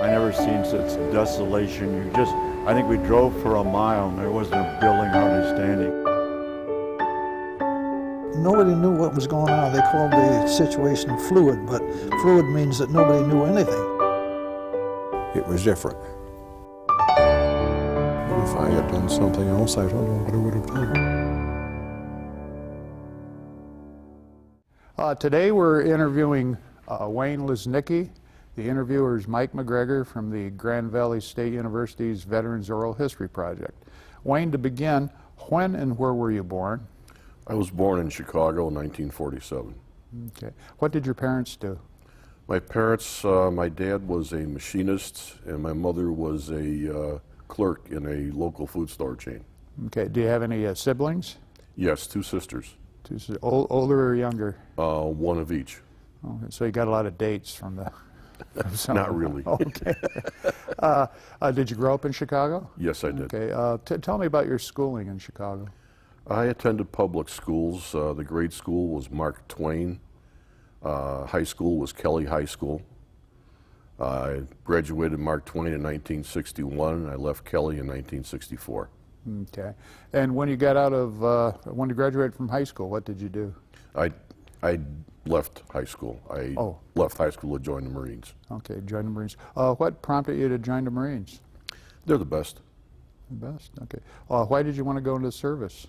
I never seen such desolation. I think we drove for a mile and there wasn't a building hardly standing. Nobody knew what was going on. They called the situation fluid, but fluid means that nobody knew anything. It was different. If I had done something else, I don't know what I would have done. Today we're interviewing Wayne Luznicky. The interviewer is Mike McGregor from the Grand Valley State University's Veterans Oral History Project. Wayne, to begin, when and where were you born? I was born in Chicago in 1947. Okay. What did your parents do? My parents, my dad was a machinist and my mother was a clerk in a local food store chain. Okay. Do you have any siblings? Yes, two sisters. Older or younger? One of each. Okay. So you got a lot of dates from the... Not really. Okay. Did you grow up in Chicago? Yes, I did. Okay. Tell me about your schooling in Chicago. I attended public schools. The grade school was Mark Twain. High school was Kelly High School. I graduated Mark Twain in 1961, and I left Kelly in 1964. Okay. And when you got out of, when you graduated from high school, what did you do? I left high school. I left high school to join the Marines. Okay, join the Marines. What prompted you to join the Marines? They're the best. The best, okay. Why did you want to go into the service?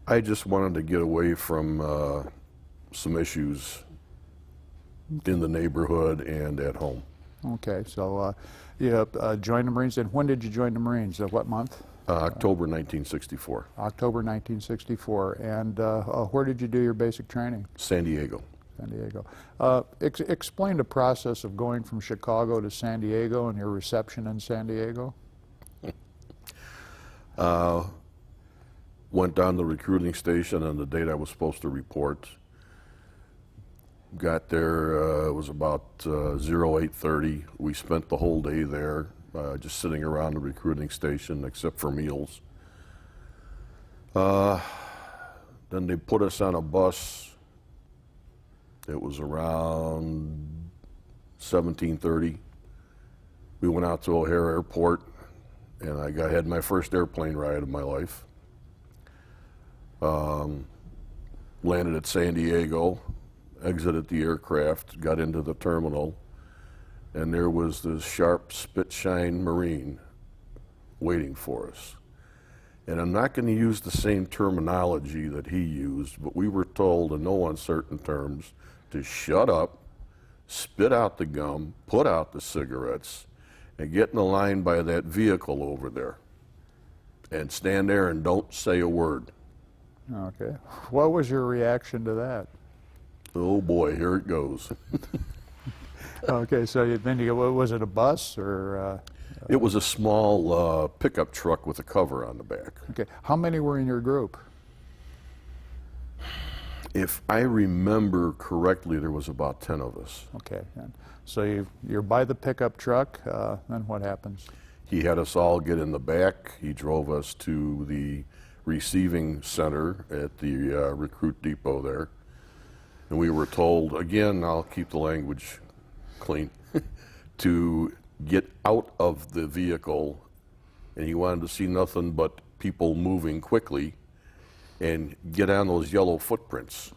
I just wanted to get away from some issues in the neighborhood and at home. Okay, so you joined the Marines, and when did you join the Marines? What month? October 1964. October 1964. And where did you do your basic training? San Diego. San Diego. Explain the process of going from Chicago to San Diego and your reception in San Diego. Went down to the recruiting station on the date I was supposed to report. Got there, it was about 08:30. We spent the whole day there, just sitting around the recruiting station except for meals. Then they put us on a bus. It was around 17:30. We went out to O'Hare Airport and I had my first airplane ride of my life. Landed at San Diego, exited the aircraft, got into the terminal, and there was this sharp spit-shine Marine waiting for us. And I'm not going to use the same terminology that he used, but we were told in no uncertain terms to shut up, spit out the gum, put out the cigarettes, and get in the line by that vehicle over there. And stand there and don't say a word. Okay. What was your reaction to that? Oh boy, here it goes. Okay, so then you go, was it a bus or? It was a small pickup truck with a cover on the back. Okay, how many were in your group? If I remember correctly, there was about 10 of us. Okay, so you're by the pickup truck, then what happens? He had us all get in the back. He drove us to the receiving center at the recruit depot there. And we were told, again, I'll keep the language clean, to get out of the vehicle. And he wanted to see nothing but people moving quickly and get on those yellow footprints.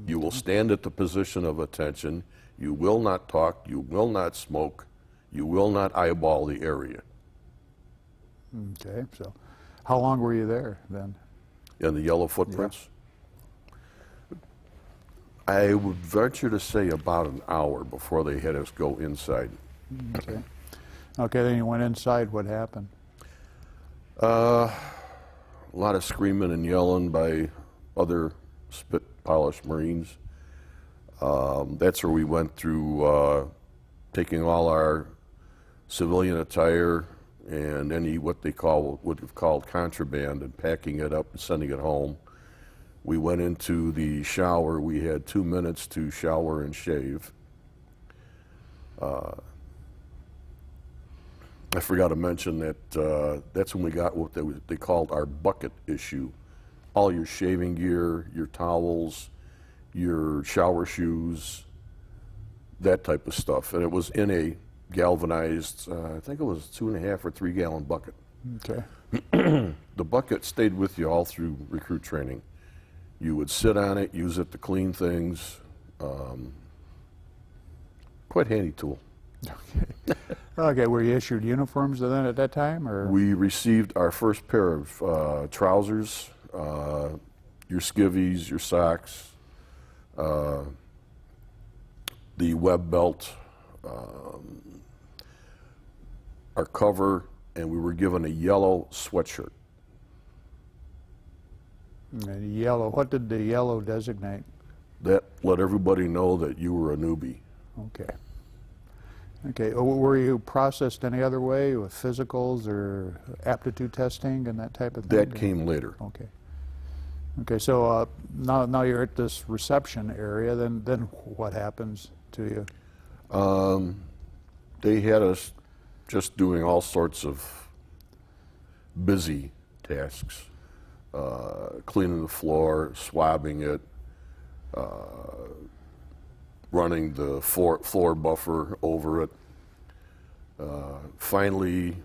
You will stand at the position of attention. You will not talk. You will not smoke. You will not eyeball the area. Okay, so how long were you there then? In the yellow footprints? Yeah. I would venture to say about an hour before they had us go inside. Okay. Okay, then you went inside. What happened? A lot of screaming and yelling by other spit-polished Marines. That's where we went through taking all our civilian attire and any what they would have called contraband and packing it up and sending it home. We went into the shower. We had 2 minutes to shower and shave. I forgot to mention that that's when we got what they called our bucket issue. All your shaving gear, your towels, your shower shoes, that type of stuff. And it was in a galvanized, I think it was 2.5 or 3 gallon bucket. Okay. The bucket stayed with you all through recruit training. You would sit on it, use it to clean things. Quite handy tool. Okay, were you issued uniforms then at that time, or? We received our first pair of trousers, your skivvies, your socks, the web belt, our cover, and we were given a yellow sweatshirt. And yellow, what did the yellow designate? That let everybody know that you were a newbie. Okay. Okay, were you processed any other way with physicals or aptitude testing and that type of thing? That came later. Okay. Okay, so now you're at this reception area, then what happens to you? They had us just doing all sorts of busy tasks, cleaning the floor, swabbing it, running the floor buffer over it. Finally,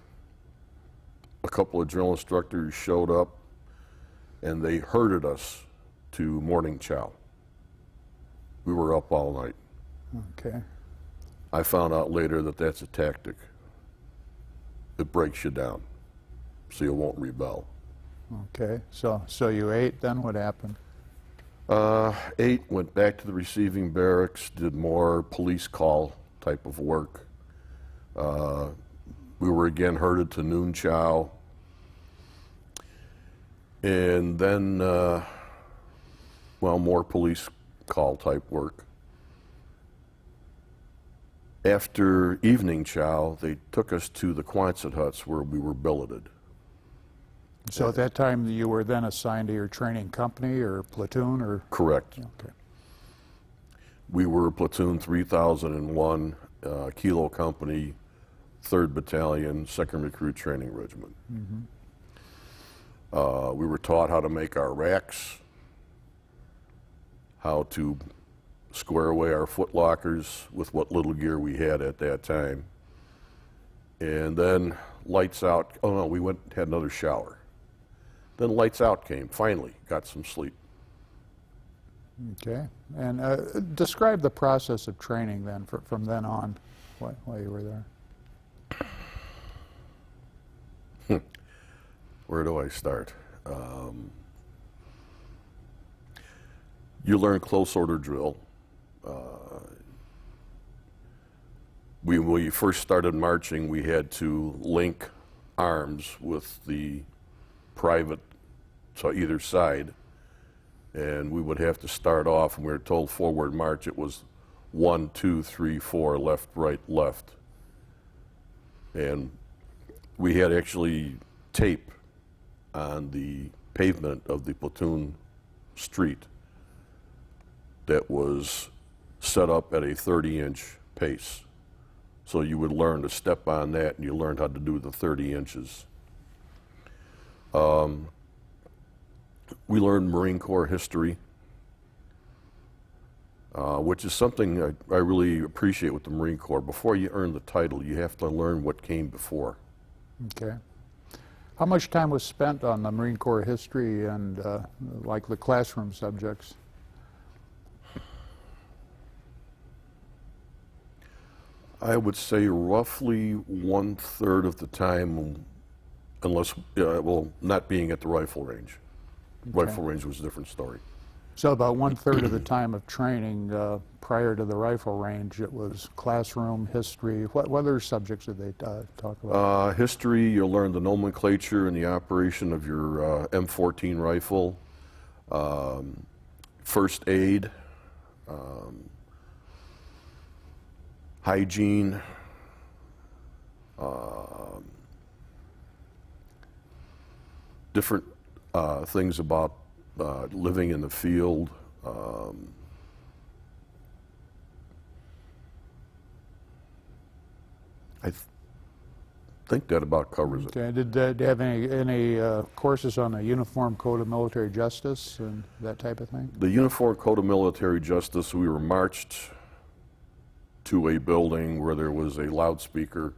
a couple of drill instructors showed up and they herded us to morning chow. We were up all night. Okay. I found out later that that's a tactic. It breaks you down so you won't rebel. Okay, so you ate, then what happened? Ate, went back to the receiving barracks, did more police call type of work. We were again herded to noon chow. And then, well, more police call type work. After evening chow, they took us to the Quonset huts where we were billeted. So at that time, you were then assigned to your training company or platoon, or? Correct. Okay. We were platoon 3001, Kilo Company, 3rd Battalion, 2nd Recruit Training Regiment. We were taught how to make our racks, how to square away our foot lockers with what little gear we had at that time. And then lights out, oh no, we went and had another shower. Then lights out came, finally, got some sleep. Okay, and describe the process of training then, from then on, while you were there. Where do I start? You learn close order drill. When we first started marching, we had to link arms with the private to either side, and we would have to start off, and we were told forward march, it was 1, 2, 3, 4, left, right, left. And we had actually tape on the pavement of the platoon street that was set up at a 30-inch pace. So you would learn to step on that, and you learned how to do the 30 inches. We learned Marine Corps history, which is something I really appreciate with the Marine Corps. Before you earn the title, you have to learn what came before. Okay. How much time was spent on the Marine Corps history and like the classroom subjects? I would say roughly 1/3 of the time, unless, well, not being at the rifle range. Okay. Rifle range was a different story. So about 1/3 of the time of training prior to the rifle range, it was classroom, history. What other subjects did they talk about? History, you'll learn the nomenclature and the operation of your M14 rifle, first aid, hygiene, different things about living in the field. I think that about covers it. Okay. Did they have any courses on the Uniform Code of Military Justice and that type of thing? The Uniform Code of Military Justice, we were marched to a building where there was a loudspeaker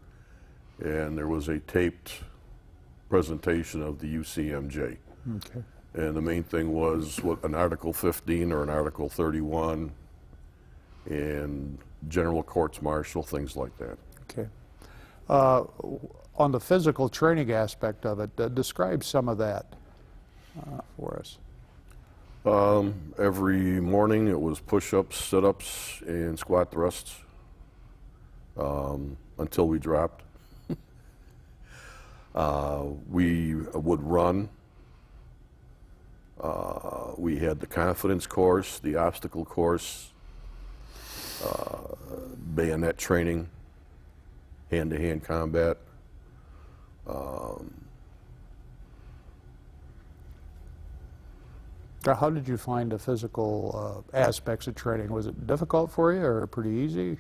and there was a taped presentation of the UCMJ. Okay. And the main thing was what an Article 15 or an Article 31 and general courts martial, things like that. Okay. On the physical training aspect of it, describe some of that for us. Every morning it was push-ups, sit-ups, and squat thrusts until we dropped. We would run. We had the confidence course, the obstacle course, bayonet training, hand-to-hand combat. How did you find the physical aspects of training? Was it difficult for you or pretty easy?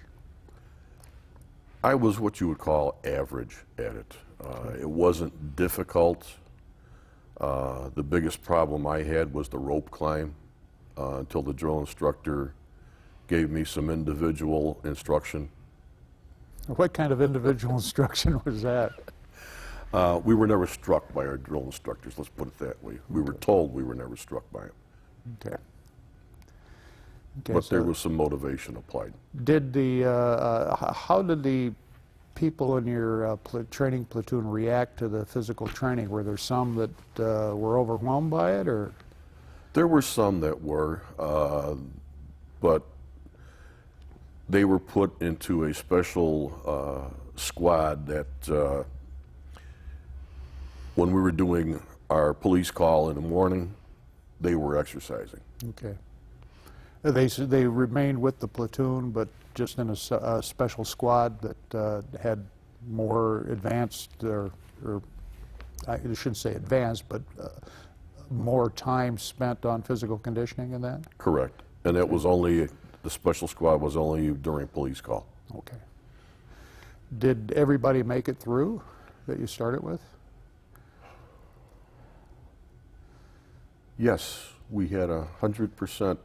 I was what you would call average at it. It wasn't difficult. The biggest problem I had was the rope climb until the drill instructor gave me some individual instruction. What kind of individual instruction was that? We were never struck by our drill instructors, let's put it that way. We were told we were never struck by them. Okay. Okay, But so there was some motivation applied. did the how did the people in your training platoon react to the physical training? Were there some that were overwhelmed by it, or? There were some that were, but they were put into a special squad that when we were doing our police call in the morning, they were exercising. Okay. They remained with the platoon, but just in a special squad that had more advanced, or I shouldn't say advanced, but more time spent on physical conditioning in that? Correct. And that was only, the special squad was only during police call. Okay. Did everybody make it through that you started with? Yes, we had 100%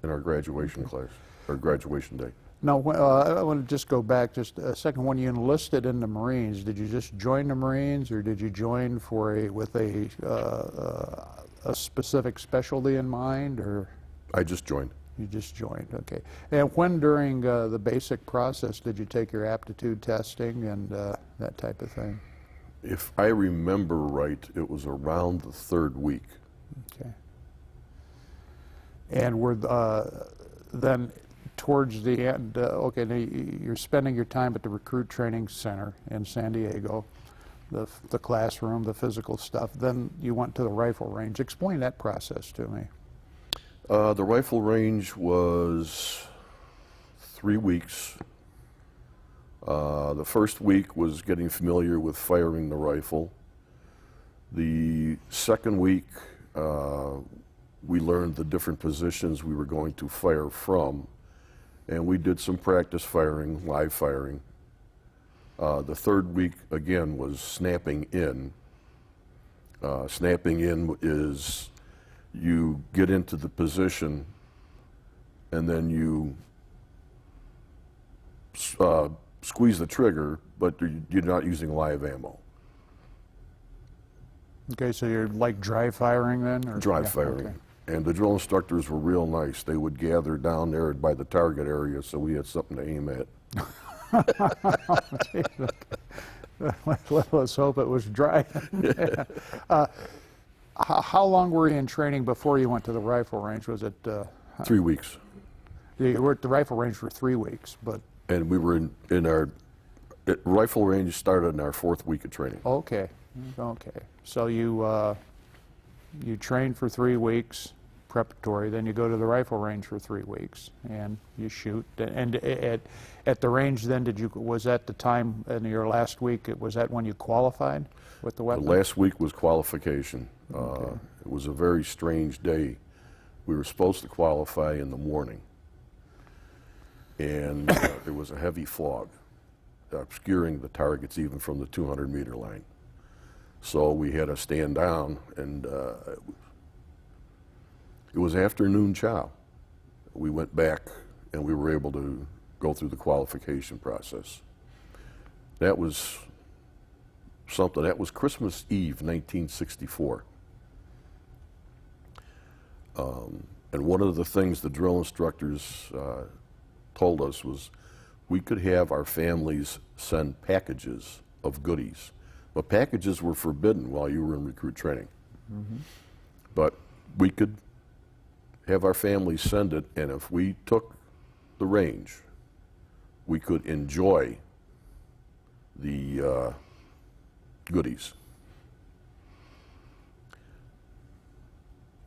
in our graduation class, or graduation day. Now, I want to just go back just a second. When you enlisted in the Marines, did you just join the Marines, or did you join with a specific specialty in mind, or? I just joined. You just joined, okay. And when during the basic process did you take your aptitude testing and that type of thing? If I remember right, it was around the 3rd week. Okay. And were then towards the end, okay, now you're spending your time at the Recruit Training Center in San Diego, the classroom, the physical stuff. Then you went to the rifle range. Explain that process to me. The rifle range was 3 weeks. The first week was getting familiar with firing the rifle. The second week, we learned the different positions we were going to fire from, and we did some practice firing, live firing. The third week, again, was snapping in. Snapping in is you get into the position and then you squeeze the trigger, but you're not using live ammo. Okay, so you're like dry firing then? Or? Dry Yeah, firing. okay. And the drill instructors were real nice. They would gather down there by the target area so we had something to aim at. Let's hope it was dry. How long were you in training before you went to the rifle range? Was it? 3 weeks. You were at the rifle range for 3 weeks, but. And we were in our rifle range started in our 4th week of training. Okay, okay. So you train for 3 weeks, preparatory. Then you go to the rifle range for 3 weeks, and you shoot. And at the range, then was that the time in your last week? Was that when you qualified with the weapon? The last week was qualification. It was a very strange day. We were supposed to qualify in the morning, and there was a heavy fog obscuring the targets even from the 200-meter line. So we had to stand down, and it was afternoon chow. We went back, and we were able to go through the qualification process. That was something. That was Christmas Eve, 1964. And one of the things the drill instructors told us was we could have our families send packages of goodies. But packages were forbidden while you were in recruit training. But we could have our families send it, and if we took the range, we could enjoy the goodies.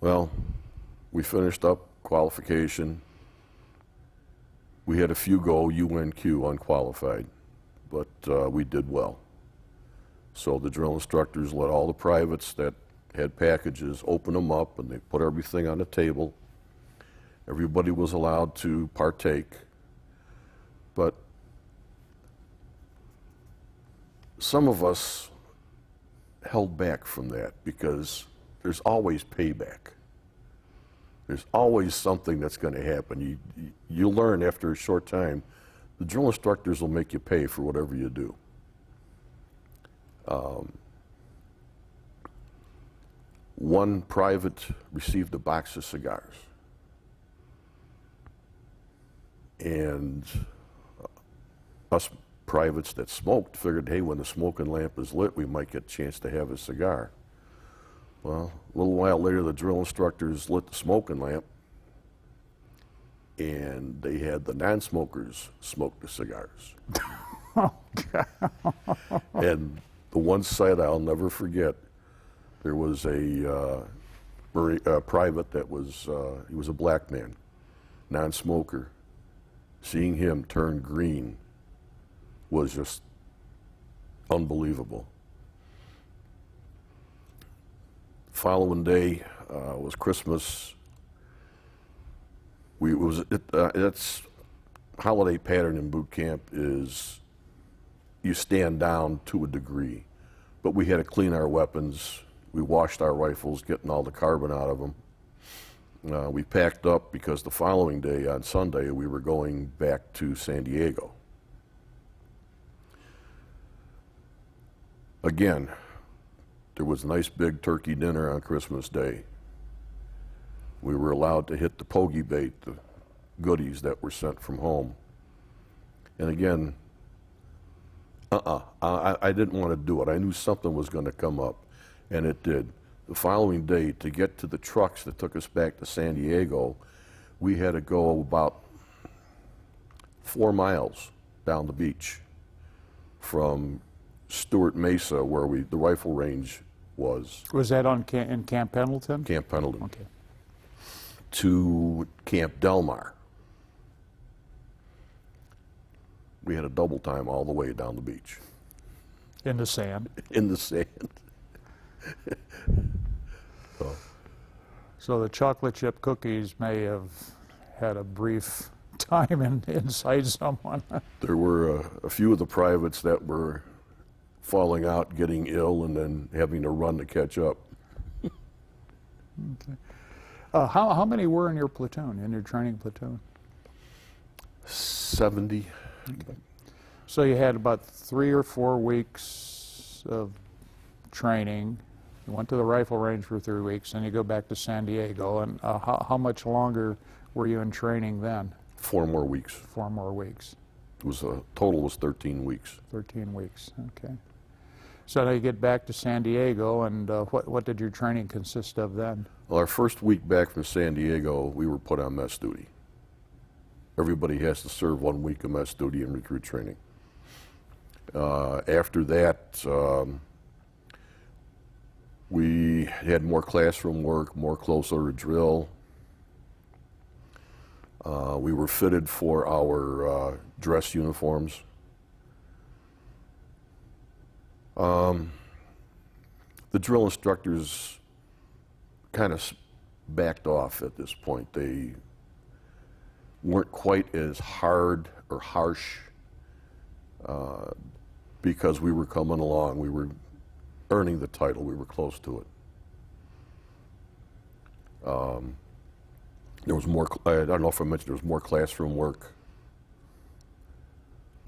Well, we finished up qualification. We had a few go UNQ unqualified, but we did well. So the drill instructors let all the privates that had packages open them up, and they put everything on the table. Everybody was allowed to partake, but some of us held back from that because there's always payback. There's always something that's going to happen. You learn after a short time, the drill instructors will make you pay for whatever you do. One private received a box of cigars. And us privates that smoked figured, hey, when the smoking lamp is lit, we might get a chance to have a cigar. Well, a little while later, the drill instructors lit the smoking lamp, and they had the non-smokers smoke the cigars. And the one sight I'll never forget, there was a private that was, he was a black man, non-smoker. Seeing him turn green was just unbelievable. Following day was Christmas. That's holiday pattern in boot camp is you stand down to a degree, but we had to clean our weapons. We washed our rifles, getting all the carbon out of them. We packed up because the following day, on Sunday, we were going back to San Diego. Again, there was a nice big turkey dinner on Christmas Day. We were allowed to hit the pogey bait, the goodies that were sent from home. And again, I didn't want to do it. I knew something was going to come up, and it did. The following day, to get to the trucks that took us back to San Diego, we had to go about 4 miles down the beach from Stewart Mesa, where the rifle range was. Was that in Camp Pendleton? Camp Pendleton. Okay. To Camp Del Mar. We had a double time all the way down the beach. In the sand. In the sand. So the chocolate chip cookies may have had a brief time inside someone. There were a few of the privates that were falling out, getting ill, and then having to run to catch up. Okay. How many were in your platoon, in your training platoon? 70. Okay. So you had about 3 or 4 weeks of training. You went to the rifle range for 3 weeks, and you go back to San Diego. And how much longer were you in training then? 4 more weeks. 4 more weeks. It was total was 13 weeks. 13 weeks, okay. So now you get back to San Diego, and what did your training consist of then? Well, our first week back from San Diego, we were put on mess duty. Everybody has to serve 1 week of mess duty in recruit training. After that, we had more classroom work, more close order drill. We were fitted for our dress uniforms. The drill instructors kind of backed off at this point. They weren't quite as hard or harsh because we were coming along. We were earning the title. We were close to it. There was more, I don't know if I mentioned, there was more classroom work.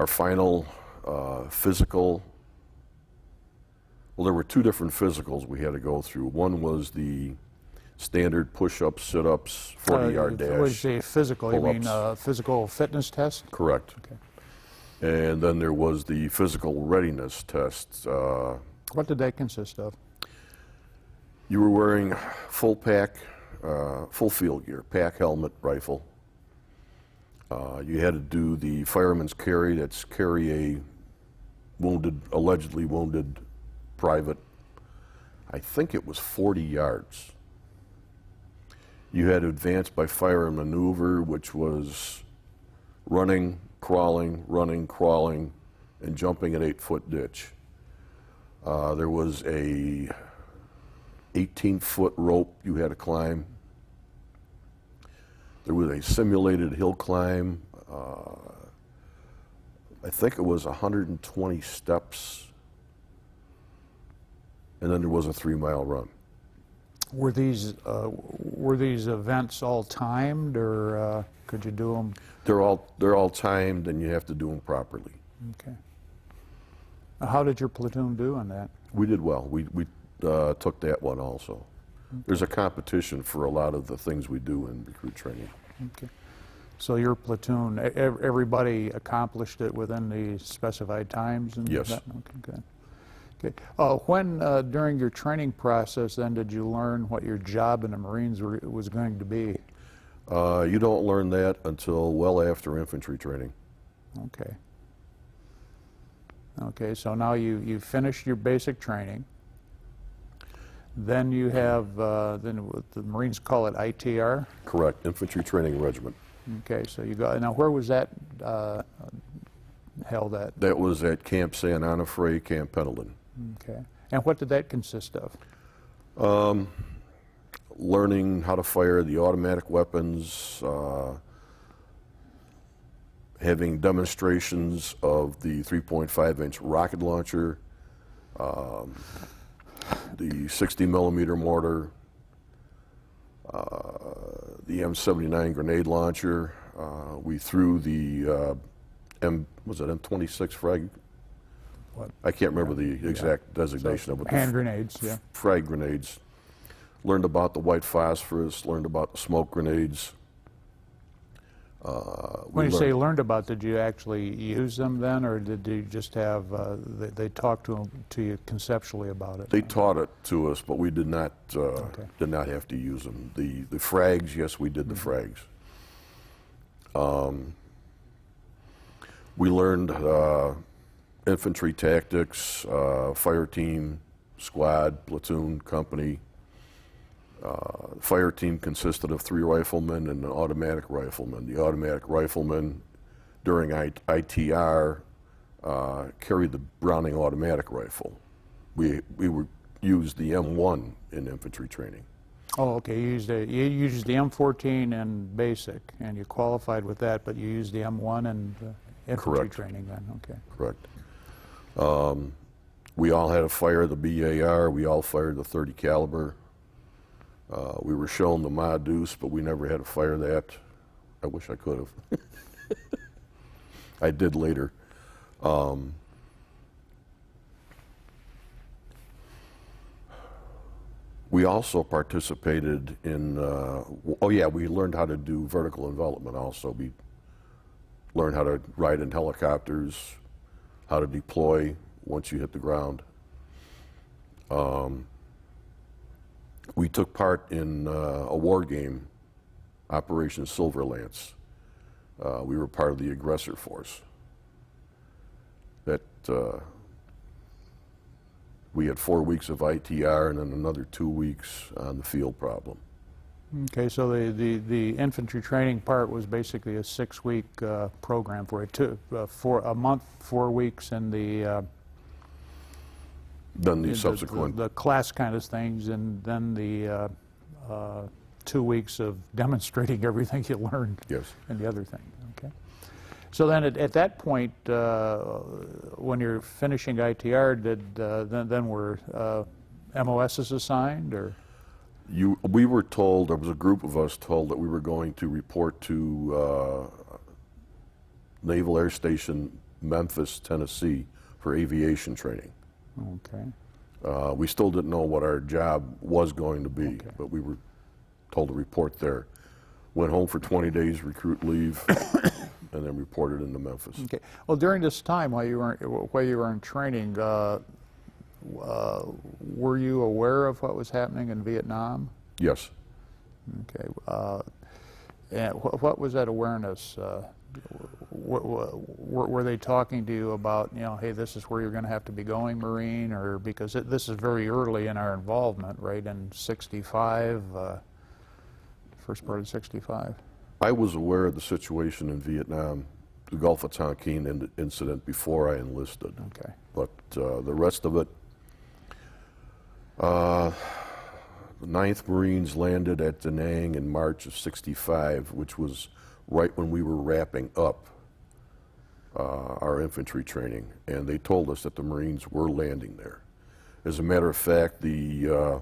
Our final physical, well, there were two different physicals we had to go through. One was the standard push-ups, sit-ups, 40-yard dash. When you say physical, you mean pull-ups. physical fitness test? Correct. Okay. And then there was the physical readiness test. What did that consist of? You were wearing full pack, full field gear, pack, helmet, rifle. You had to do the fireman's carry, that's carry a wounded, allegedly wounded private. I think it was 40 yards. You had advance by fire and maneuver, which was running, crawling, and jumping an 8-foot ditch. There was a 18-foot rope you had to climb. There was a simulated hill climb. I think it was 120 steps. And then there was a 3-mile run. Were these events all timed, or could you do them? They're all timed, and you have to do them properly. Okay. How did your platoon do on that? We did well. We took that one also. There's a competition for a lot of the things we do in recruit training. Okay. So your platoon, everybody accomplished it within the specified times? And Yes. that? Okay, good. Okay. When, during your training process, then, did you learn what your job in the Marines was going to be? You don't learn that until well after infantry training. Okay. Okay, so now you finished your basic training. Then you have, then the Marines call it ITR? Correct, Infantry Training Regiment. Okay, so you go, now where was that held at? That was at Camp San Onofre, Camp Pendleton. Okay, and what did that consist of? Learning how to fire the automatic weapons, having demonstrations of the 3.5-inch rocket launcher, the 60-millimeter mortar, the M79 grenade launcher. We threw the M26 frag? What? I can't remember the exact designation of it. Hand grenades, yeah. Frag grenades. Learned about the white phosphorus, learned about the smoke grenades. When you say learned about, did you actually use them then, or did you just have, they talked to you conceptually about it? They taught it to us, but we did not have to use them. The frags, yes, we did the frags. We learned infantry tactics, fire team, squad, platoon, company. Fire team consisted of 3 riflemen and an automatic rifleman. The automatic rifleman, during ITR, carried the Browning automatic rifle. We used the M1 in infantry training. Oh, okay, you used the M14 in basic, and you qualified with that, but you used the M1 in infantry Correct. training then, okay. Correct. We all had to fire the BAR. We all fired the .30 caliber. We were shown the Ma Deuce, but we never had to fire that. I wish I could have. I did later. We also participated in, we learned how to do vertical envelopment also. We learned how to ride in helicopters, how to deploy once you hit the ground. We took part in a war game, Operation Silver Lance. We were part of the aggressor force. That we had 4 weeks of ITR and then another 2 weeks on the field problem. Okay, so the infantry training part was basically a 6-week program for it, for a month, 4 weeks, and Then the subsequent. The class kind of things, and then the 2 weeks of demonstrating everything you learned. Yes. And the other thing, okay. So then at that point, when you're finishing ITR, then were MOSs assigned, or? We were told, there was a group of us told that we were going to report to Naval Air Station Memphis, Tennessee for aviation training. Okay. We still didn't know what our job was going to be, but we were told to report there. Went home for 20 days, recruit leave, and then reported into Memphis. Okay. Well, during this time while you were in training, were you aware of what was happening in Vietnam? Yes. Okay. And what was that awareness? Were they talking to you about, hey, this is where you're going to have to be going, Marine, or because this is very early in our involvement, right? In '65, first part of '65. I was aware of the situation in Vietnam, the Gulf of Tonkin incident, before I enlisted. Okay. But the rest of it, the 9th Marines landed at Da Nang in March of '65, which was right when we were wrapping up our infantry training, and they told us that the Marines were landing there. As a matter of fact, the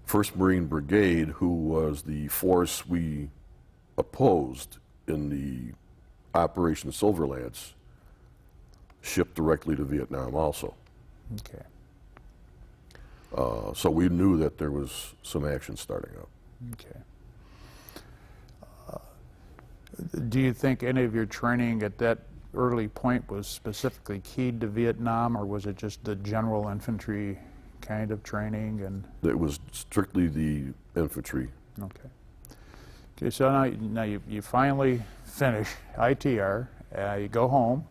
1st Marine Brigade, who was the force we opposed in the Operation Silverlance, shipped directly to Vietnam also. Okay. So we knew that there was some action starting up. Okay. Do you think any of your training at that early point was specifically keyed to Vietnam, or was it just the general infantry kind of training? And It was strictly the infantry. okay. Okay. So now you finally finish ITR. You go home,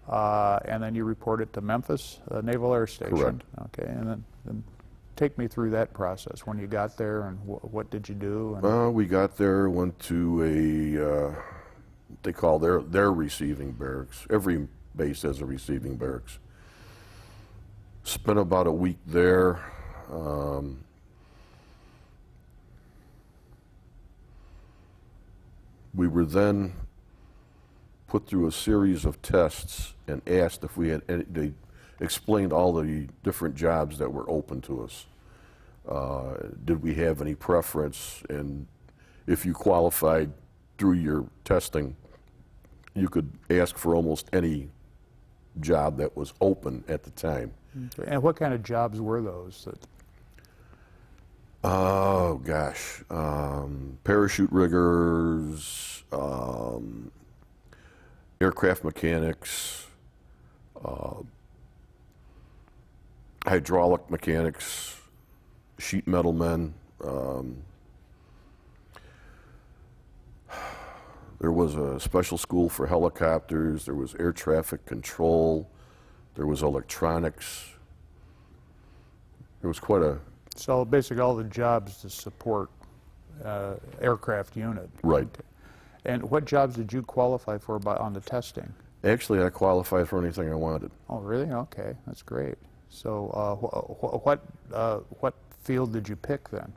and then you report it to Memphis Naval Air Station. Correct. Okay. And then take me through that process when you got there, and what did you do? And We got there, went to a, they call their receiving barracks. Every base has a receiving barracks. Spent about a week there. We were then put through a series of tests and asked if we had any, they explained all the different jobs that were open to us. Did we have any preference? And if you qualified through your testing, you could ask for almost any job that was open at the time. okay. And what kind of jobs were those? Oh gosh, parachute riggers, aircraft mechanics, hydraulic mechanics, sheet metal men. There was a special school for helicopters. There was air traffic control. There was electronics. There was quite a So basically all the jobs to support aircraft unit. right. Okay. And what jobs did you qualify for on the testing? Actually, I qualified for anything I wanted. Oh, really? Okay, that's great. So what field did you pick then?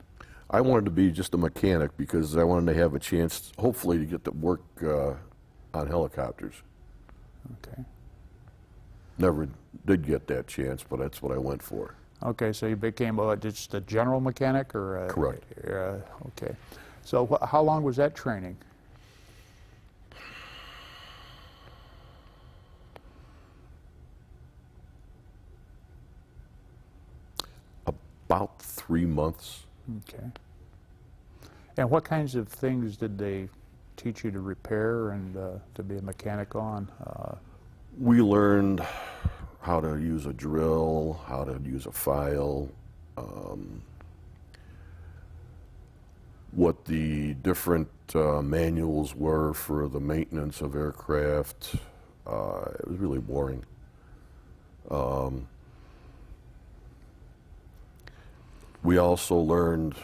I wanted to be just a mechanic because I wanted to have a chance, hopefully, to get to work on helicopters. Okay. Never did get that chance, but that's what I went for. Okay, so you became just a general mechanic, or Correct. Okay. So how long was that training? About 3 months. Okay. And what kinds of things did they teach you to repair and to be a mechanic on? We learned how to use a drill, how to use a file, what the different manuals were for the maintenance of aircraft. It was really boring. We also learned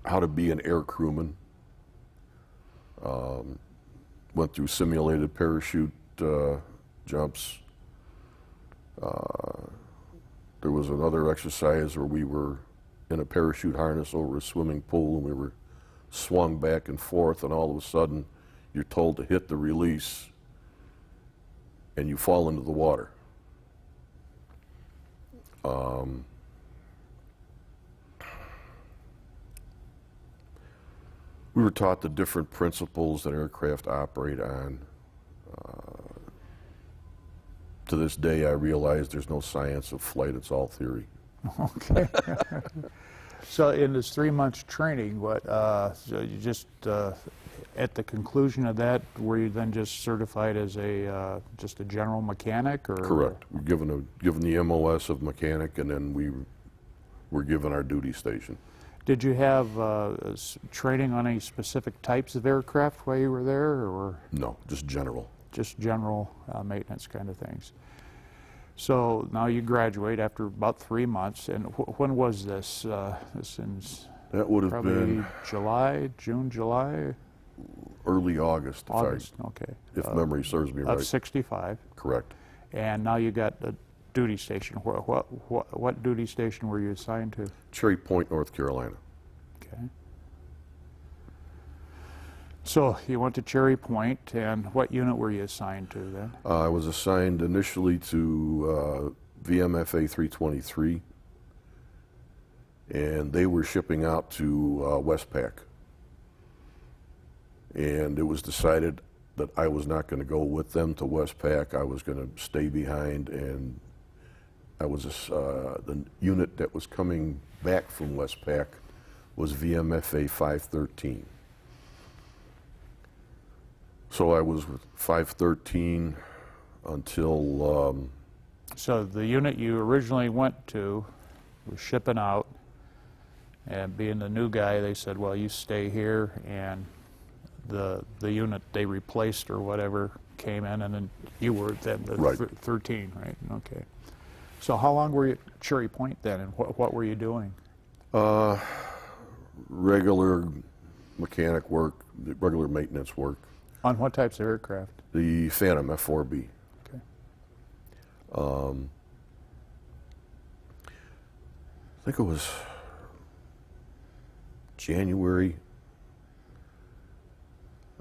how to be an air crewman. Went through simulated parachute jumps. There was another exercise where we were in a parachute harness over a swimming pool, and we were swung back and forth, and all of a sudden you're told to hit the release and you fall into the water. We were taught the different principles that aircraft operate on. To this day, I realize there's no science of flight, it's all theory. Okay. So in this 3 months training, what, so you just, at the conclusion of that, were you then just certified as a, just a general mechanic, or? Correct. We're given the MOS of mechanic, and then we were given our duty station. Did you have training on any specific types of aircraft while you were there, or No, just general. just general maintenance kind of things? So now you graduate after about 3 months, and when was this? This is That would have probably been July, June, July? early August, August, okay. if memory serves me Of right. 65, Correct. and now you got a duty station. What duty station were you assigned to? Cherry Point, North Carolina. Okay. So you went to Cherry Point, and what unit were you assigned to then? I was assigned initially to VMFA 323, and they were shipping out to Westpac. And it was decided that I was not going to go with them to Westpac. I was going to stay behind, and I was the unit that was coming back from Westpac was VMFA 513. So I was with 513 until So the unit you originally went to was shipping out, and being the new guy, they said, well, you stay here, and the unit they replaced or whatever came in, and then you were then the Right. 13, right? Okay. So how long were you at Cherry Point then, and what were you doing? regular mechanic work, regular maintenance work. On what types of aircraft? The Phantom F4B. Okay. I think it was January.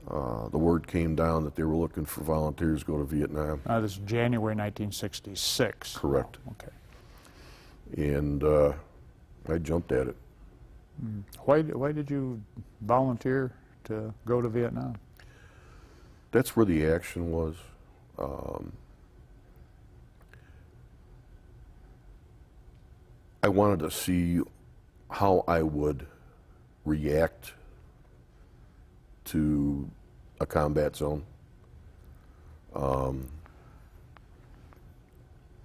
The word came down that they were looking for volunteers to go to Vietnam. This is January 1966. Correct. Oh, okay. And I jumped at it. Why did you volunteer to go to Vietnam? That's where the action was. I wanted to see how I would react to a combat zone.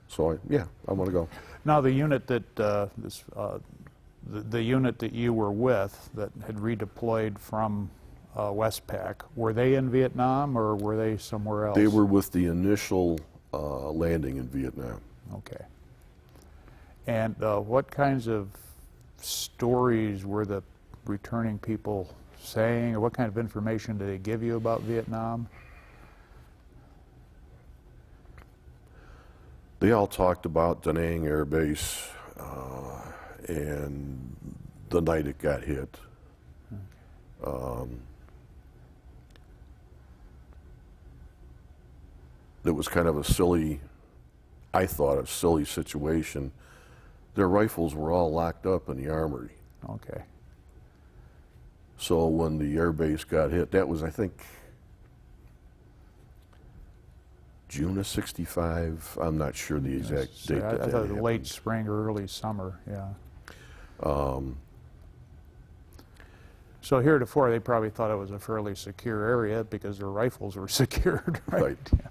So I want to go. Now the unit that the unit that you were with that had redeployed from Westpac, were they in Vietnam or were they somewhere else? They were with the initial landing in Vietnam. Okay. And what kinds of stories were the returning people saying, or what kind of information did they give you about Vietnam? They all talked about Da Nang Air Base and the night it got hit. It was kind of a silly, I thought, a silly situation. Their rifles were all locked up in the armory. Okay. So when the air base got hit, that was, I think, June of '65. I'm not sure the exact date I that thought happened. late spring or early summer, yeah. So heretofore, they probably thought it was a fairly secure area because their rifles were secured, right? Right. Yeah.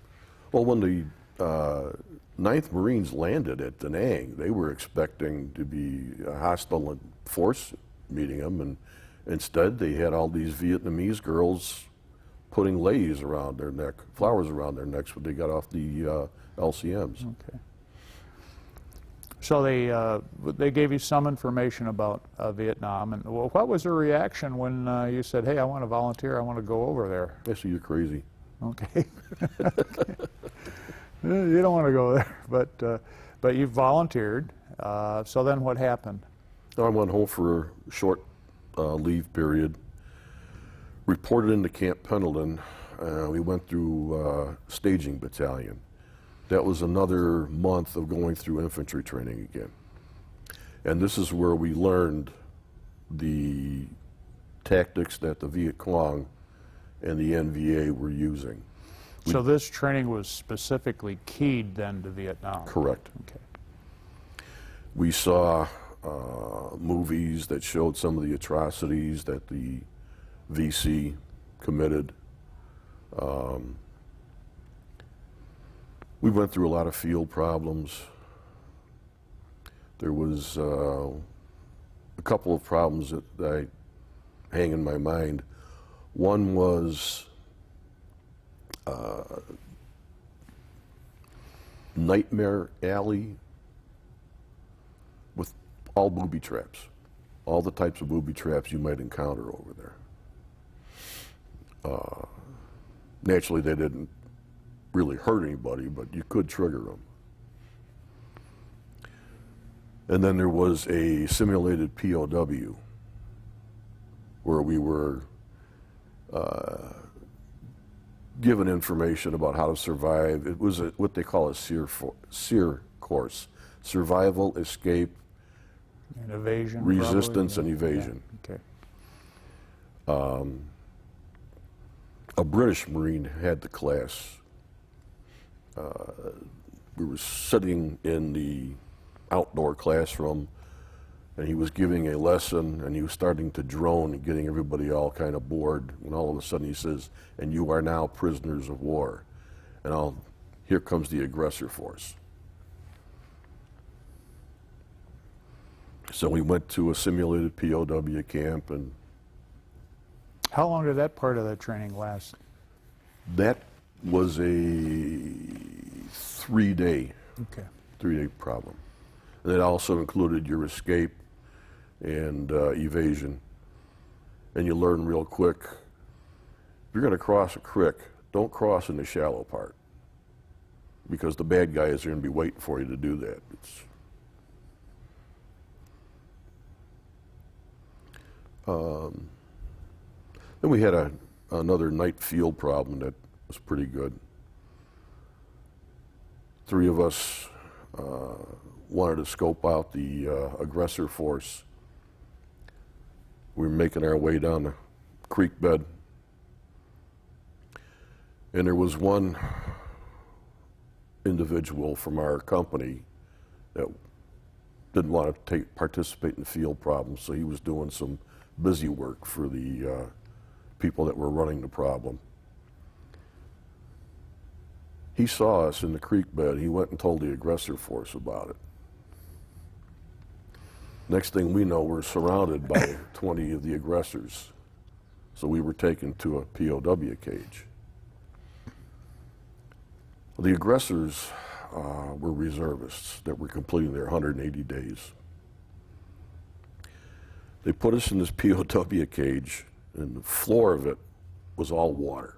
Well, when the 9th Marines landed at Da Nang, they were expecting to be a hostile force meeting them, and instead they had all these Vietnamese girls putting leis around their neck, flowers around their necks when they got off the LCMs. Okay. So they gave you some information about Vietnam, and what was their reaction when you said, "Hey, I want to volunteer. I want to go over there"? I see you're crazy. Okay. You don't want to go there, but you volunteered. So then, what happened? I went home for a short leave period. Reported into Camp Pendleton. We went through staging battalion. That was another month of going through infantry training again. And this is where we learned the tactics that the Viet Cong and the NVA were using. So this training was specifically keyed then to Vietnam? Correct. Okay. We saw movies that showed some of the atrocities that the VC committed. We went through a lot of field problems. There was a couple of problems that I hang in my mind. One was Nightmare Alley with all booby traps, all the types of booby traps you might encounter over there. Naturally, they didn't really hurt anybody, but you could trigger them. And then there was a simulated POW where we were given information about how to survive. It was what they call a SEER course, survival, escape, And evasion? resistance, probably? and evasion. Yeah. Okay. A British Marine had the class. We were sitting in the outdoor classroom, and he was giving a lesson, and he was starting to drone and getting everybody all kind of bored, and all of a sudden he says, "And you are now prisoners of war." And here comes the aggressor force. So we went to a simulated POW camp, and How long did that part of the training last? that was a three-day problem. And it also included your escape and evasion. And you learn real quick, if you're going to cross a creek, don't cross in the shallow part, because the bad guys are going to be waiting for you to do that. Then we had another night field problem that was pretty good. Three of us wanted to scope out the aggressor force. We were making our way down the creek bed, and there was one individual from our company that didn't want to participate in the field problems, so he was doing some busy work for the people that were running the problem. He saw us in the creek bed. He went and told the aggressor force about it. Next thing we know, we're surrounded by 20 of the aggressors. So we were taken to a POW cage. The aggressors were reservists that were completing their 180 days. They put us in this POW cage, and the floor of it was all water.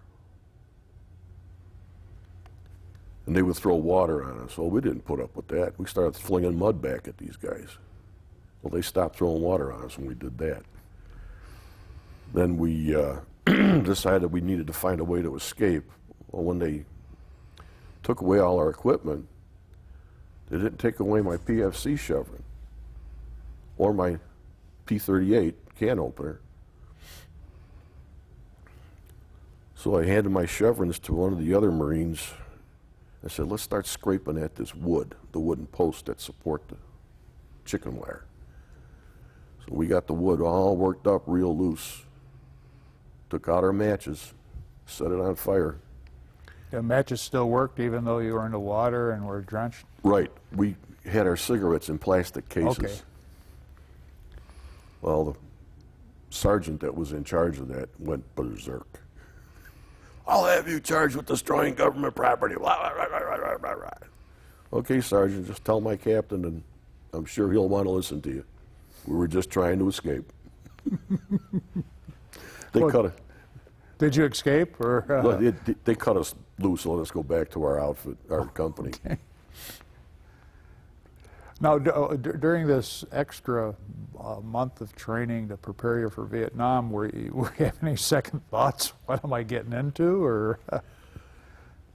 And they would throw water on us. Well, we didn't put up with that. We started flinging mud back at these guys. Well, they stopped throwing water on us when we did that. Then we decided we needed to find a way to escape. Well, when they took away all our equipment, they didn't take away my PFC chevron or my P38 can opener. So I handed my chevrons to one of the other Marines. I said, let's start scraping at this wood, the wooden posts that support the chicken wire. So we got the wood all worked up real loose, took out our matches, set it on fire. The matches still worked even though you were in the water and were drenched? Right. We had our cigarettes in plastic cases. Okay. Well, the sergeant that was in charge of that went berserk. I'll have you charged with destroying government property. Okay, Sergeant, just tell my captain, and I'm sure he'll want to listen to you. We were just trying to escape. Did you escape? Or, They cut us loose and let us go back to our outfit, our company. Okay. Now, during this extra month of training to prepare you for Vietnam, were you having any second thoughts? What am I getting into? Or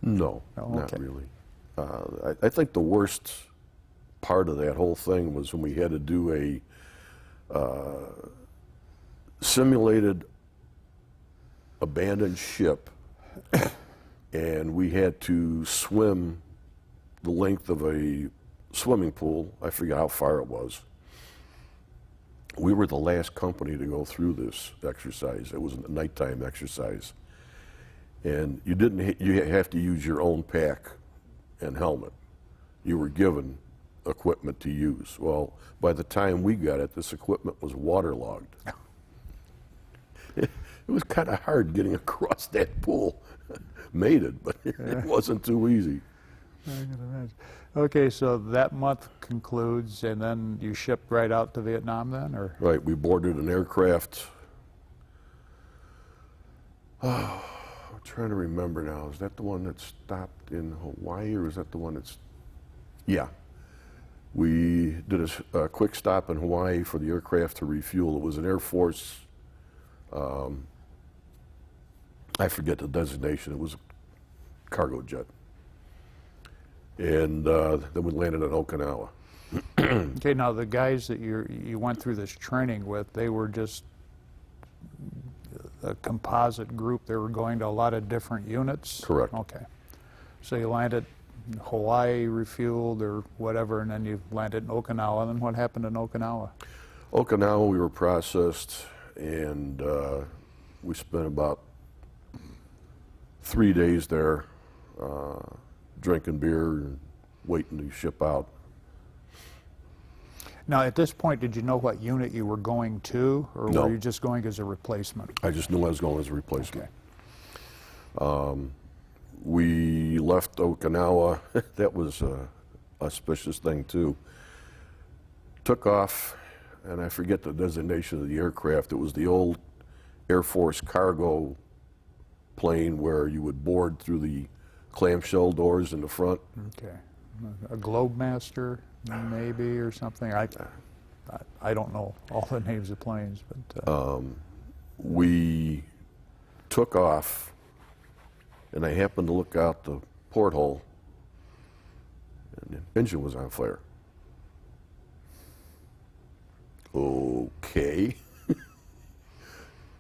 No, Oh, not okay. really. I think the worst part of that whole thing was when we had to do a simulated abandoned ship and we had to swim the length of a swimming pool. I forget how far it was. We were the last company to go through this exercise. It was a nighttime exercise. And you have to use your own pack and helmet. You were given equipment to use. Well, by the time we got it, this equipment was waterlogged. It was kind of hard getting across that pool. Made it, but it wasn't too easy. I can imagine. Okay, so that month concludes, and then you shipped right out to Vietnam then, or? Right, we boarded an aircraft. I'm trying to remember now. Is that the one that stopped in Hawaii, or is that the one that's... Yeah. We did a quick stop in Hawaii for the aircraft to refuel. It was an Air Force, I forget the designation. It was a cargo jet. And then we landed in Okinawa. Okay, now the guys that you went through this training with, they were just a composite group. They were going to a lot of different units? Correct. Okay. So you landed in Hawaii, refueled or whatever, and then you landed in Okinawa. And then what happened in Okinawa? Okinawa, we were processed, and we spent about 3 days there drinking beer and waiting to ship out. Now, at this point, did you know what unit you were going to, or No. were you just going as a replacement? I just knew I was going as a replacement. Okay. We left Okinawa. That was a auspicious thing, too. Took off, and I forget the designation of the aircraft. It was the old Air Force cargo plane where you would board through the clamshell doors in the front. Okay. A Globemaster, maybe, or something? I don't know all the names of planes, but... We took off, and I happened to look out the porthole, and the engine was on fire. Okay.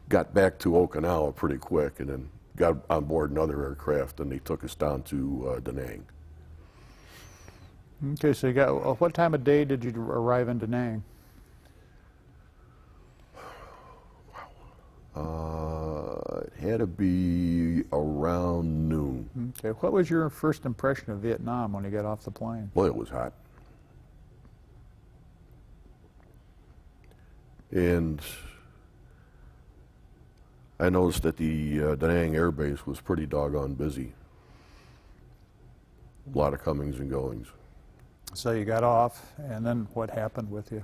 Got back to Okinawa pretty quick, and then got on board another aircraft, and they took us down to Da Nang. Okay, so you got, what time of day did you arrive in Da Nang? It had to be around noon. Okay, what was your first impression of Vietnam when you got off the plane? Boy, it was hot. And I noticed that the Da Nang Air Base was pretty doggone busy. A lot of comings and goings. So you got off, and then what happened with you?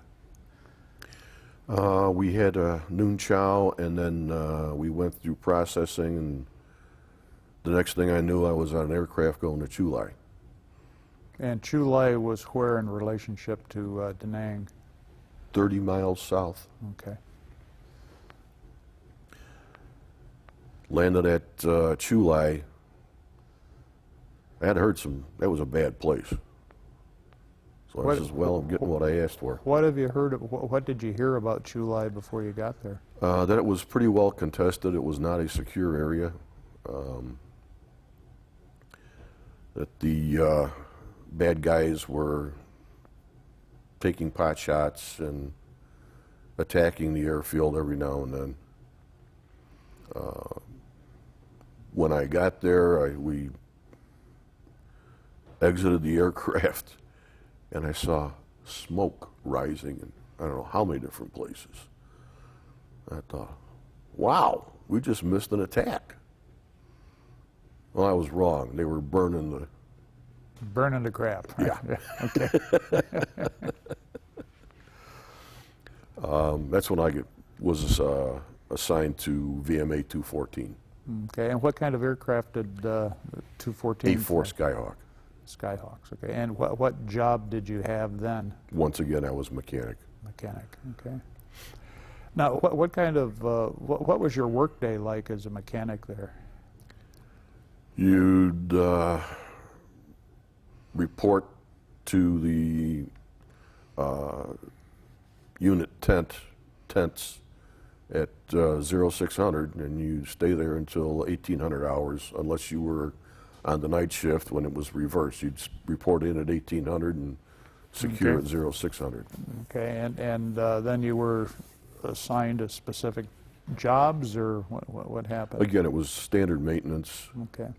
We had a noon chow, and then we went through processing, and the next thing I knew, I was on an aircraft going to Chu Lai. And Chu Lai was where in relationship to Da Nang? 30 miles south. Okay. Landed at Chu Lai. I had heard that was a bad place. So I says, well, I'm getting what I asked for. What have you heard, what did you hear about Chu Lai before you got there? That it was pretty well contested. It was not a secure area. That the bad guys were taking pot shots and attacking the airfield every now and then. When I got there, we exited the aircraft, and I saw smoke rising in I don't know how many different places. I thought, wow, we just missed an attack. Well, I was wrong. They were burning the... Burning the crap. Right? Yeah. Okay. That's when I was assigned to VMA 214. Okay, and what kind of aircraft did 214? A4 Skyhawk. Skyhawks, okay. And what job did you have then? Once again, I was mechanic. Mechanic, okay. Now, what kind of, what was your workday like as a mechanic there? You'd report to the unit tents at 0600, and you stay there until 1800 hours unless you were on the night shift when it was reversed. You'd report in at 1800 and secure Okay. at 0600. Okay, and then you were assigned to specific jobs, or what happened? Again, it was standard maintenance. Okay.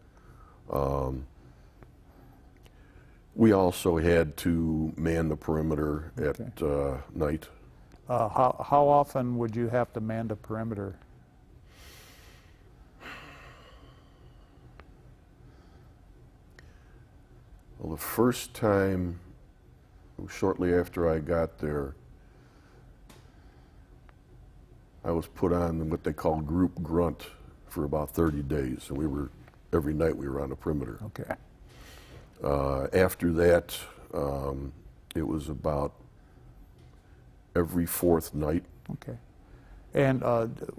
We also had to man the perimeter at night. How often would you have to man the perimeter? Well, the first time, shortly after I got there, I was put on what they call group grunt for about 30 days, and every night we were on the perimeter. Okay. After that, it was about every fourth night. Okay. And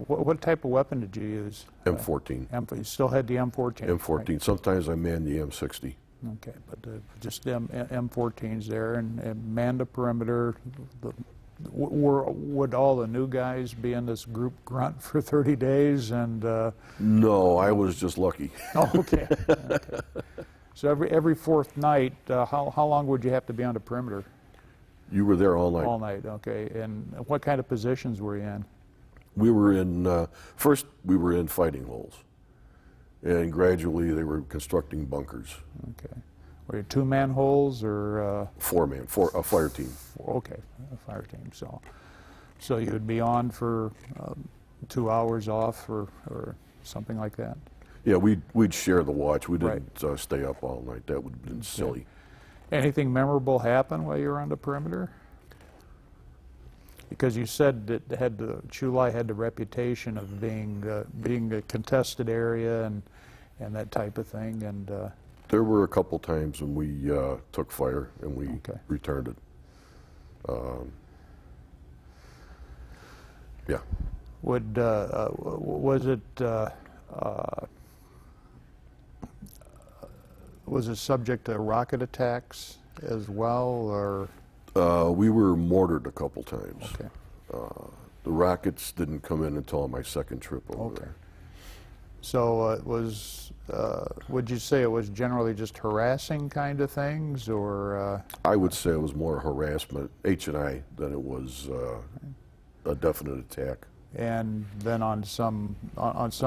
what type of weapon did you use? M14. You still had the M14? M14. Sometimes I manned the M60. Right? Okay, but just the M14s there, and man the perimeter. Would all the new guys be in this group grunt for 30 days? And No, I was just lucky. oh, okay. Okay. So every fourth night, how long would you have to be on the perimeter? You were there all night. All night, okay. And what kind of positions were you in? We were in, first we were in fighting holes, and gradually they were constructing bunkers. Okay. Were you two-man holes or? Four-man, a fire team. Okay, a fire team. So you'd be on for 2 hours off or something like that? Yeah, we'd share the watch. We Right. didn't stay up all night. That would have been silly. Anything memorable happen while you were on the perimeter? Because you said that Chu Lai had the reputation of being a contested area and that type of thing, and There were a couple times when we took fire and we Okay. returned it. Yeah. Was it subject to rocket attacks as well, or? We were mortared a couple times. Okay. The rockets didn't come in until my second trip over Okay. there. So it was, would you say it was generally just harassing kind of things, or? I would say it was more harassment, H&I, than it was a definite attack. And then on some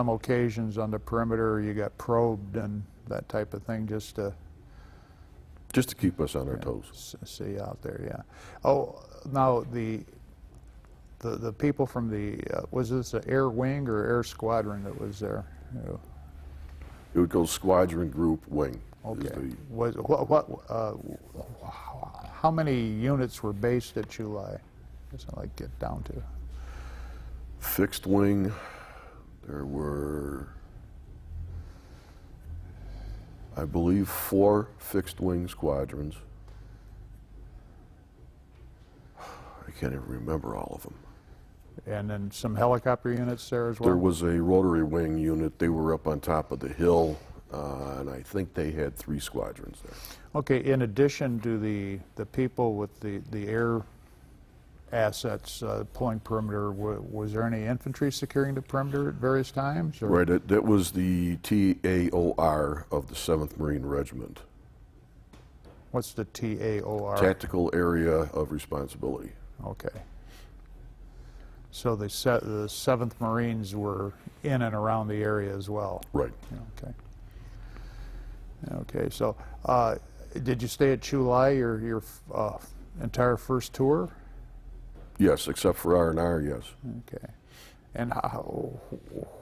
occasions on the perimeter, you got probed and that type of thing, just to keep us on our toes. see out there, yeah. Oh, now the people from the was this an air wing or air squadron that was there? It would go squadron, group, wing. is Okay. the- Was how many units were based at Chu Lai? Guess I like get down to. Fixed wing, there were, I believe, 4 fixed wing squadrons. I can't even remember all of them. And then some helicopter units there as well? There was a rotary wing unit. They were up on top of the hill, and I think they had 3 squadrons there. Okay, in addition to the people with the air assets pulling perimeter, was there any infantry securing the perimeter at various times? Or? Right, that was the TAOR of the 7th Marine Regiment. What's the TAOR? Tactical Area of Responsibility. Okay. So the 7th Marines were in and around the area as well? Right. Okay. Okay, so did you stay at Chu Lai your entire first tour? Yes, except for R&R, yes. Okay. And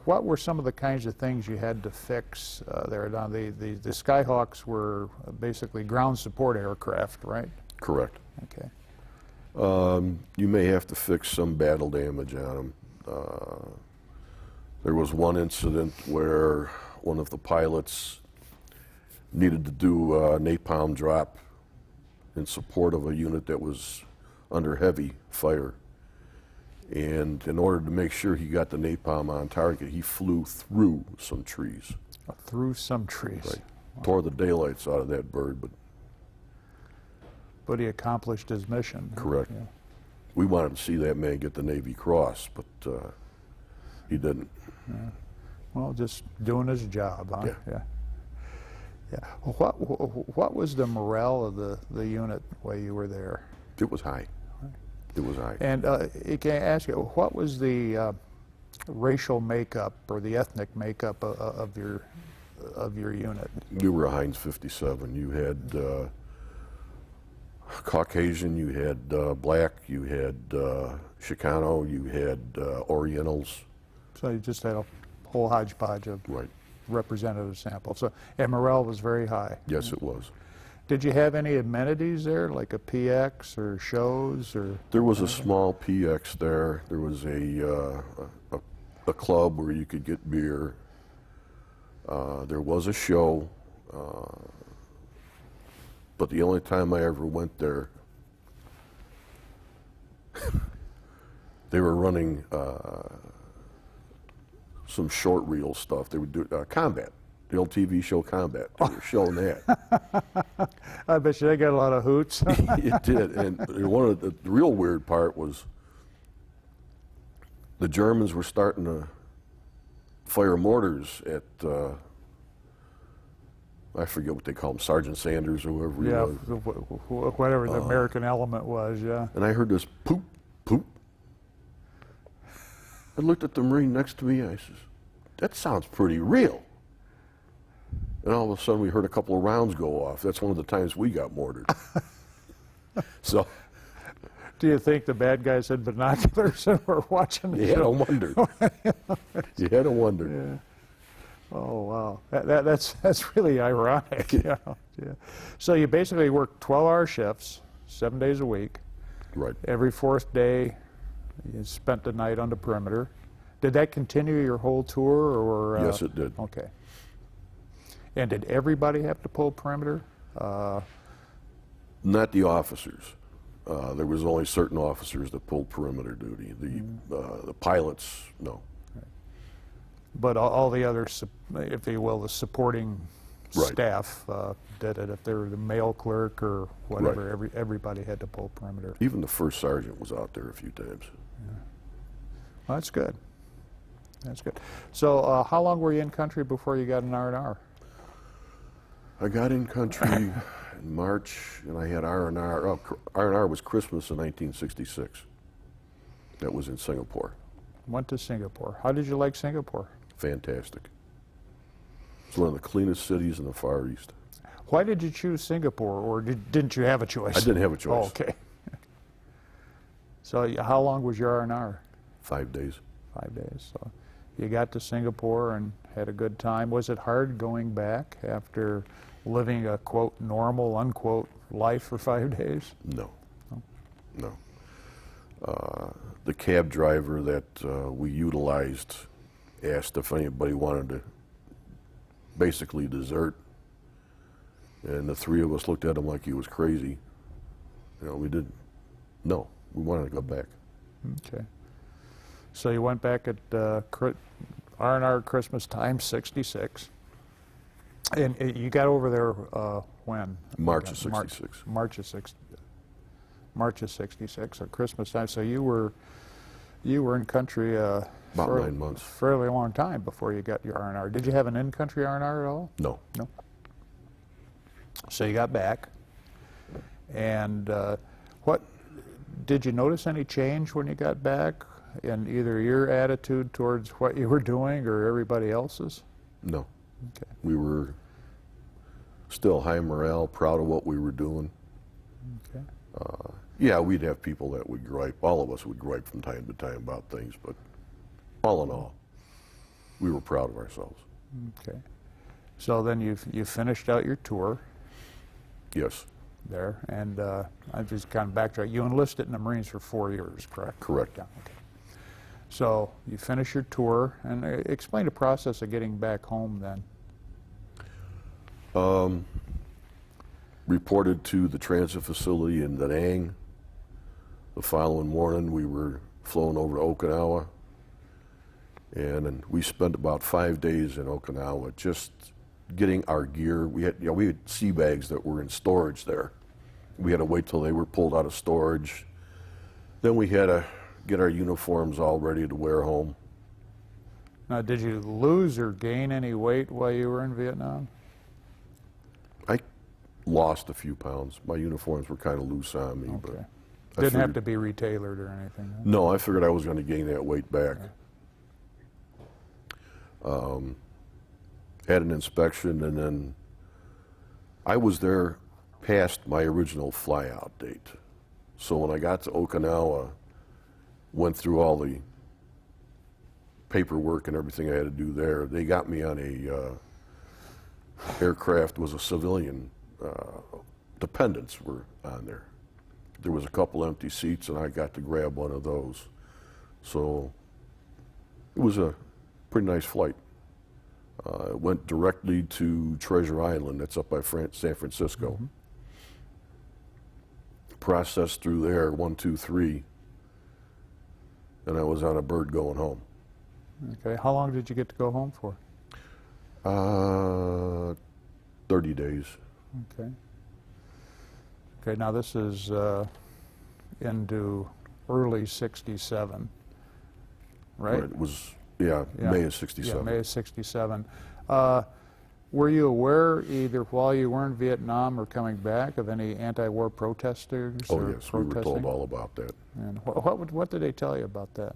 what were some of the kinds of things you had to fix there? Now, the Skyhawks were basically ground support aircraft, right? Correct. Okay. You may have to fix some battle damage on them. There was one incident where one of the pilots needed to do a napalm drop in support of a unit that was under heavy fire. And in order to make sure he got the napalm on target, he flew through some trees. Through some trees. Right. Tore the daylights out of that bird, But he accomplished his mission. correct. Yeah. We wanted to see that man get the Navy Cross, but he didn't. Well, just doing his job, huh? Yeah. Yeah. What was the morale of the unit while you were there? It was high. It was high. And can I ask you, what was the racial makeup or the ethnic makeup of your unit? You were a Heinz 57. You had Caucasian, you had black, you had Chicano, you had Orientals. So you just had a whole hodgepodge of Right. representative samples. So, and morale was very high. Yes, it was. Did you have any amenities there, like a PX or shows or? There was a small PX there. There was a club where you could get beer. There was a show, but the only time I ever went there, they were running some short reel stuff. They would do Combat, the old TV show Combat. They were showing that. I bet you they got a lot of hoots. It did, and one of the real weird part was the Germans were starting to fire mortars at I forget what they call them, Sergeant Sanders or whoever he Yeah, was. whatever the American element was, yeah. And I heard this poop, poop. I looked at the Marine next to me. I says, "That sounds pretty real." And all of a sudden, we heard a couple of rounds go off. That's one of the times we got mortared. So Do you think the bad guys had binoculars and were watching the you had to show? wonder. You had to wonder. Yeah. Oh wow, that's really ironic. Yeah, yeah. So you basically worked 12-hour shifts, 7 days a week. Right. Every fourth day, you spent the night on the perimeter. Did that continue your whole tour, or? Yes, it did. Okay. And did everybody have to pull perimeter? Not the officers. There was only certain officers that pulled perimeter duty. The pilots, no. But all the other, if you will, the supporting Right. staff did it. If they were the mail clerk or whatever, everybody had to pull perimeter. Even the first sergeant was out there a few times. Well, that's good. That's good. So how long were you in country before you got an R&R? I got in country in March, and I had R&R. Oh, R&R was Christmas in 1966. That was in Singapore. Went to Singapore. How did you like Singapore? Fantastic. It's one of the cleanest cities in the Far East. Why did you choose Singapore, or didn't you have a choice? I didn't have a choice. Oh, okay. So how long was your R&R? 5 days. 5 days. So you got to Singapore and had a good time. Was it hard going back after living a, quote, normal, unquote, life for 5 days? No. No. The cab driver that we utilized asked if anybody wanted to basically desert, and the three of us looked at him like he was crazy. You know, we did. No, we wanted to go back. Okay. So you went back at R&R Christmas time, 66. And you got over there when? March of 66. March of 66, at Christmas time. So you were in country About for 9 months. a fairly long time before you got your R&R. Did you have an in-country R&R at all? No. No. So you got back, and what did you notice any change when you got back in either your attitude towards what you were doing or everybody else's? No. Okay. We were still high morale, proud of what we were doing. Okay. Yeah, we'd have people that would gripe. All of us would gripe from time to time about things, but all in all, we were proud of ourselves. Okay. So then you finished out your tour Yes, there, and I just kind of backtrack. You enlisted in the Marines for 4 years, correct? correct. Yeah. Okay. So you finish your tour, and explain the process of getting back home then. Reported to the transit facility in Da Nang. The following morning, we were flown over to Okinawa, and then we spent about 5 days in Okinawa just getting our gear. We had sea bags that were in storage there. We had to wait till they were pulled out of storage. Then we had to get our uniforms all ready to wear home. Now, did you lose or gain any weight while you were in Vietnam? lost a few pounds. My uniforms were kind of loose on me, but Okay. I Didn't have figured- to be retailored or anything? Huh? No, I figured I was going to gain that weight back. Had an inspection, and then I was there past my original flyout date. So when I got to Okinawa, went through all the paperwork and everything I had to do there. They got me on a aircraft, was a civilian, dependents were on there. There was a couple empty seats, and I got to grab one of those. So it was a pretty nice flight. It went directly to Treasure Island, that's up by San Francisco. Mm-hmm. Processed through there, 1, 2, 3, and I was on a bird going home. Okay. How long did you get to go home for? 30 days. Okay. Okay, now this is into early 67, right? It was, yeah, Yeah. May of 67. Yeah, May of 67. Were you aware, either while you were in Vietnam or coming back, of any anti-war protesters? Oh, or yes, we were told protesting? all about that. And what did they tell you about that?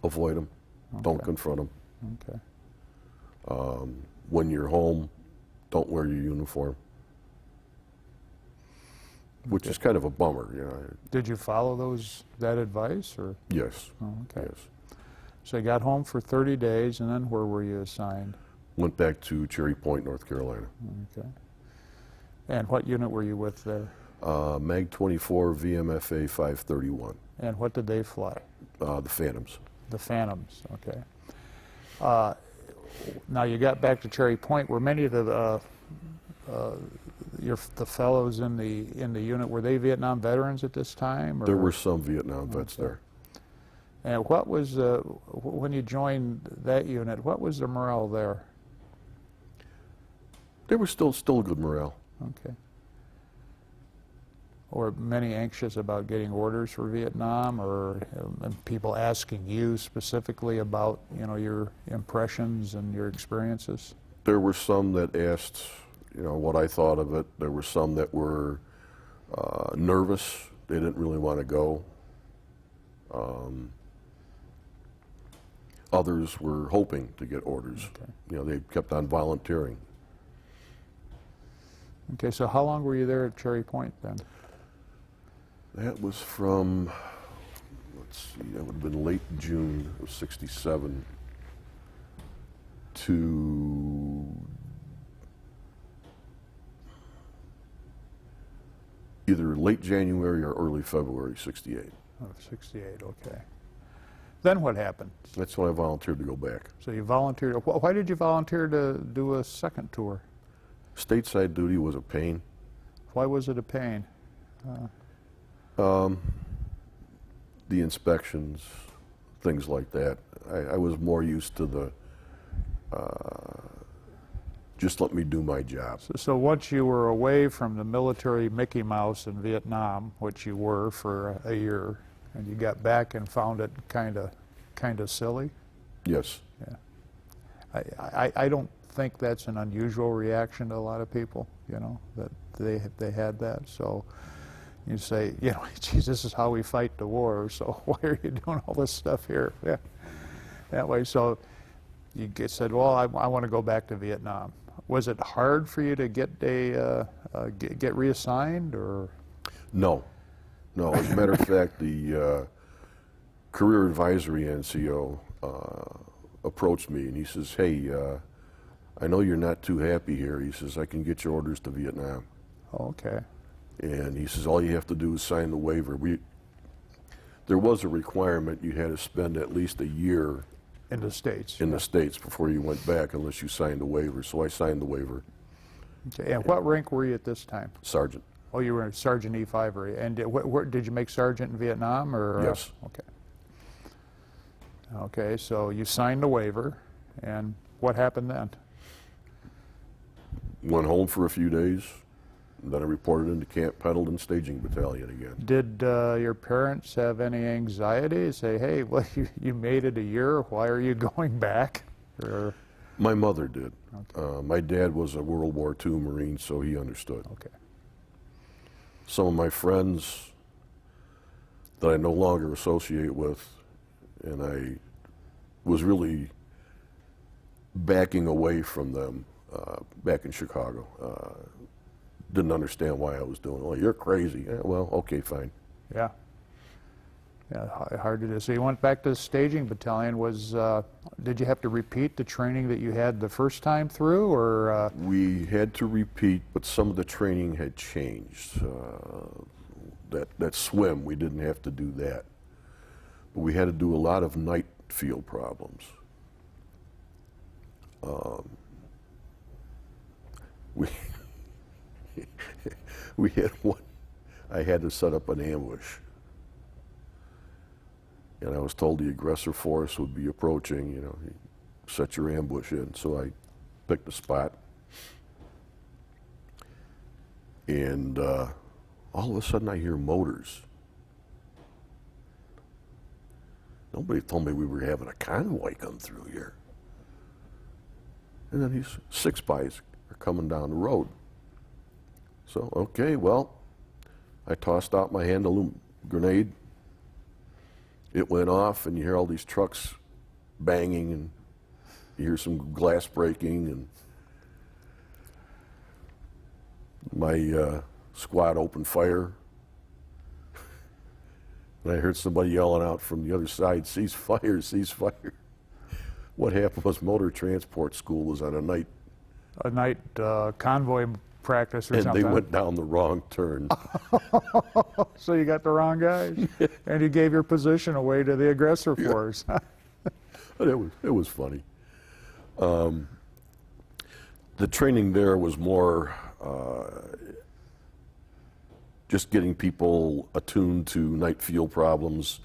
Avoid them. Don't Okay. confront them. Okay. When you're home, don't wear your uniform. Which is kind of a bummer, you know. Did you follow that advice, or? Yes, Oh, okay. yes. So you got home for 30 days, and then where were you assigned? Went back to Cherry Point, North Carolina. Okay. And what unit were you with there? MAG 24 VMFA 531, And what did they fly? the Phantoms. The Phantoms, okay. Now you got back to Cherry Point. Were many of the fellows in the unit, were they Vietnam veterans at this time? Or? There were some Vietnam vets there. And what was when you joined that unit? What was the morale there? There was still good morale. Okay. Or many anxious about getting orders for Vietnam, or people asking you specifically about, your impressions and your experiences? There were some that asked, what I thought of it. There were some that were nervous. They didn't really want to go. Others were hoping to get orders. Okay. They kept on volunteering. Okay, so how long were you there at Cherry Point then? That was from, let's see, that would have been late June of 67 to either late January or early February 68. Oh, 68, okay. Then what happened? That's when I volunteered to go back. So you volunteered. Why did you volunteer to do a second tour? Stateside duty was a pain. Why was it a pain? The inspections, things like that. I was more used to the just let me do my job. So once you were away from the military Mickey Mouse in Vietnam, which you were for a year, and you got back and found it kind of silly? Yes. Yeah. I don't think that's an unusual reaction to a lot of people, that they had that. So you say, geez, this is how we fight the war, so why are you doing all this stuff here? Yeah. That way, so you said, well, I want to go back to Vietnam. Was it hard for you to get reassigned, or? No. As a matter of fact, the career advisory NCO approached me and he says, "Hey, I know you're not too happy here." He says, "I can get your orders to Vietnam." Oh, okay. And he says, "All you have to do is sign the waiver." There was a requirement you had to spend at least a year In the States. in the States before you went back unless you signed the waiver. So I signed the waiver. Okay. And what rank were you at this time? Sergeant. Oh, you were a Sergeant E5, were you? And did you make Sergeant in Vietnam, or? Yes. Okay. Okay, so you signed the waiver, and what happened then? Went home for a few days. Then I reported into Camp Pendleton Staging Battalion again. Did your parents have any anxiety? Say, hey, well, you made it a year. Why are you going back? Or? My mother did. Okay. My dad was a World War II Marine, so he understood. Okay. some of my friends that I no longer associate with, and I was really backing away from them back in Chicago. Didn't understand why I was doing it. Well, you're crazy. Yeah, well, okay, fine. Yeah. Yeah, hard to do. So you went back to the staging battalion. Did you have to repeat the training that you had the first time through, or? We had to repeat, but some of the training had changed. That swim, we didn't have to do that. But we had to do a lot of night field problems. We had one, I had to set up an ambush. And I was told the aggressor force would be approaching, you know, set your ambush in. So I picked a spot. And all of a sudden I hear motors. Nobody told me we were having a convoy come through here. And then these 6-bys are coming down the road. So, okay, well, I tossed out my hand grenade. It went off, and you hear all these trucks banging, and you hear some glass breaking, and my squad opened fire. And I heard somebody yelling out from the other side, "Cease fire, cease fire." What happened was motor transport school was on a night Convoy practice or and something. they went down the wrong turn. So you got the wrong guys, and you gave your position away to the aggressor force. But it was funny. The training there was more just getting people attuned to night field problems,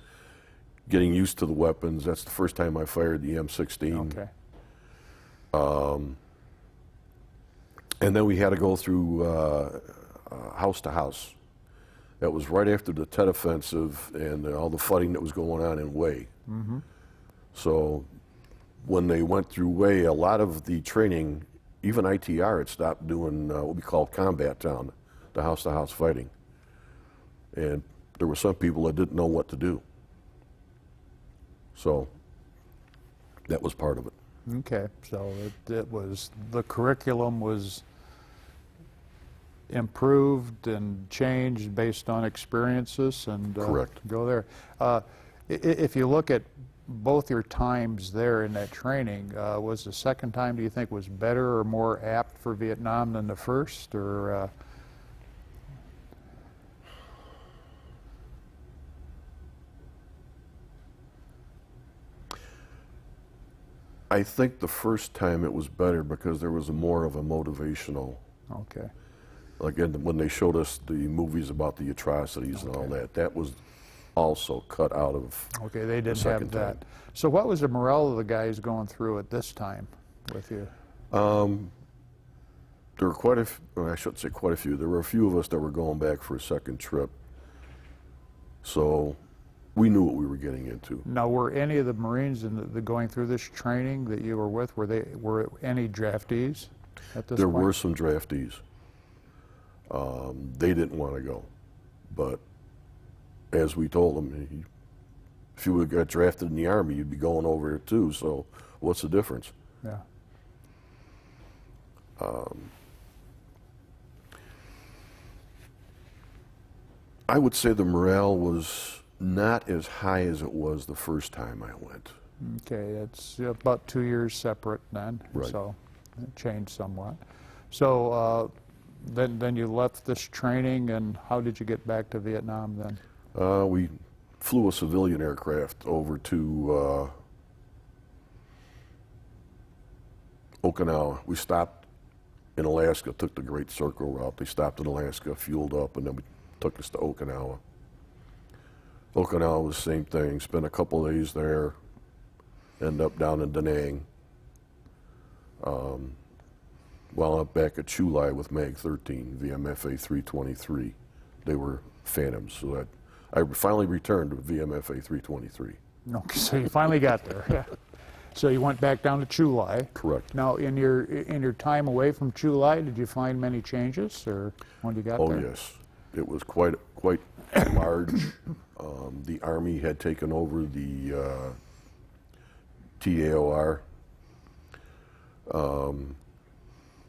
getting used to the weapons. That's the first time I fired the M16. Okay. And then we had to go through house to house. That was right after the Tet Offensive and all the fighting that was going on in Way. Mm-hmm. So when they went through Way, a lot of the training, even ITR had stopped doing what we call combat town, the house-to-house fighting. And there were some people that didn't know what to do. So that was part of it. Okay, so it was, the curriculum was improved and changed based on experiences, and Correct. Go there. If you look at both your times there in that training, was the second time, do you think, was better or more apt for Vietnam than the first, or? I think the first time it was better because there was more of a motivational. Okay. Like when they showed us the movies about the atrocities and all that was also cut out of. Okay, they didn't the have second that. time. So what was the morale of the guys going through at this time with you? There were quite a few, I shouldn't say quite a few, there were a few of us that were going back for a second trip. So we knew what we were getting into. Now, were any of the Marines in the going through this training that you were with, were any draftees at this There point? were some draftees. They didn't want to go. But as we told them, if you would have got drafted in the Army, you'd be going over here too, so what's the difference? Yeah. I would say the morale was not as high as it was the first time I went. Okay, it's about 2 years separate then, Right. so it changed somewhat. So then you left this training, and how did you get back to Vietnam then? We flew a civilian aircraft over to Okinawa. We stopped in Alaska, took the Great Circle route. They stopped in Alaska, fueled up, and then we took us to Okinawa. Okinawa was the same thing. Spent a couple of days there, end up down in Da Nang. While I'm back at Chu Lai with Mag 13, VMFA 323. They were Phantoms, so that I finally returned to VMFA 323. Okay, so you finally got there. Yeah. So you went back down to Chu Lai. Correct. Now, in your time away from Chu Lai, did you find many changes, or when you got Oh, there? yes. It was quite large. The Army had taken over the TAOR.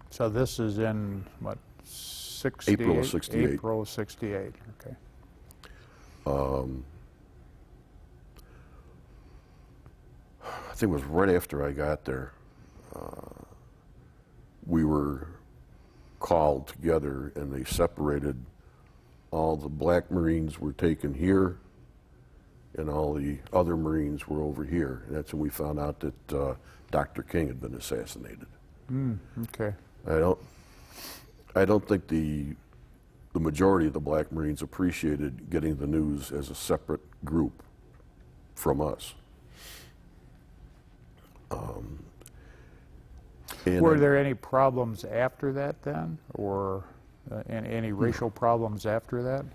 So this is in, what, 68? April of 68. April of 68, okay. I think it was right after I got there. We were called together and they separated. All the black Marines were taken here and all the other Marines were over here. And that's when we found out that Dr. King had been assassinated. Okay. I don't think the majority of the black Marines appreciated getting the news as a separate group from us. Were there any problems after that then, or any racial problems after that?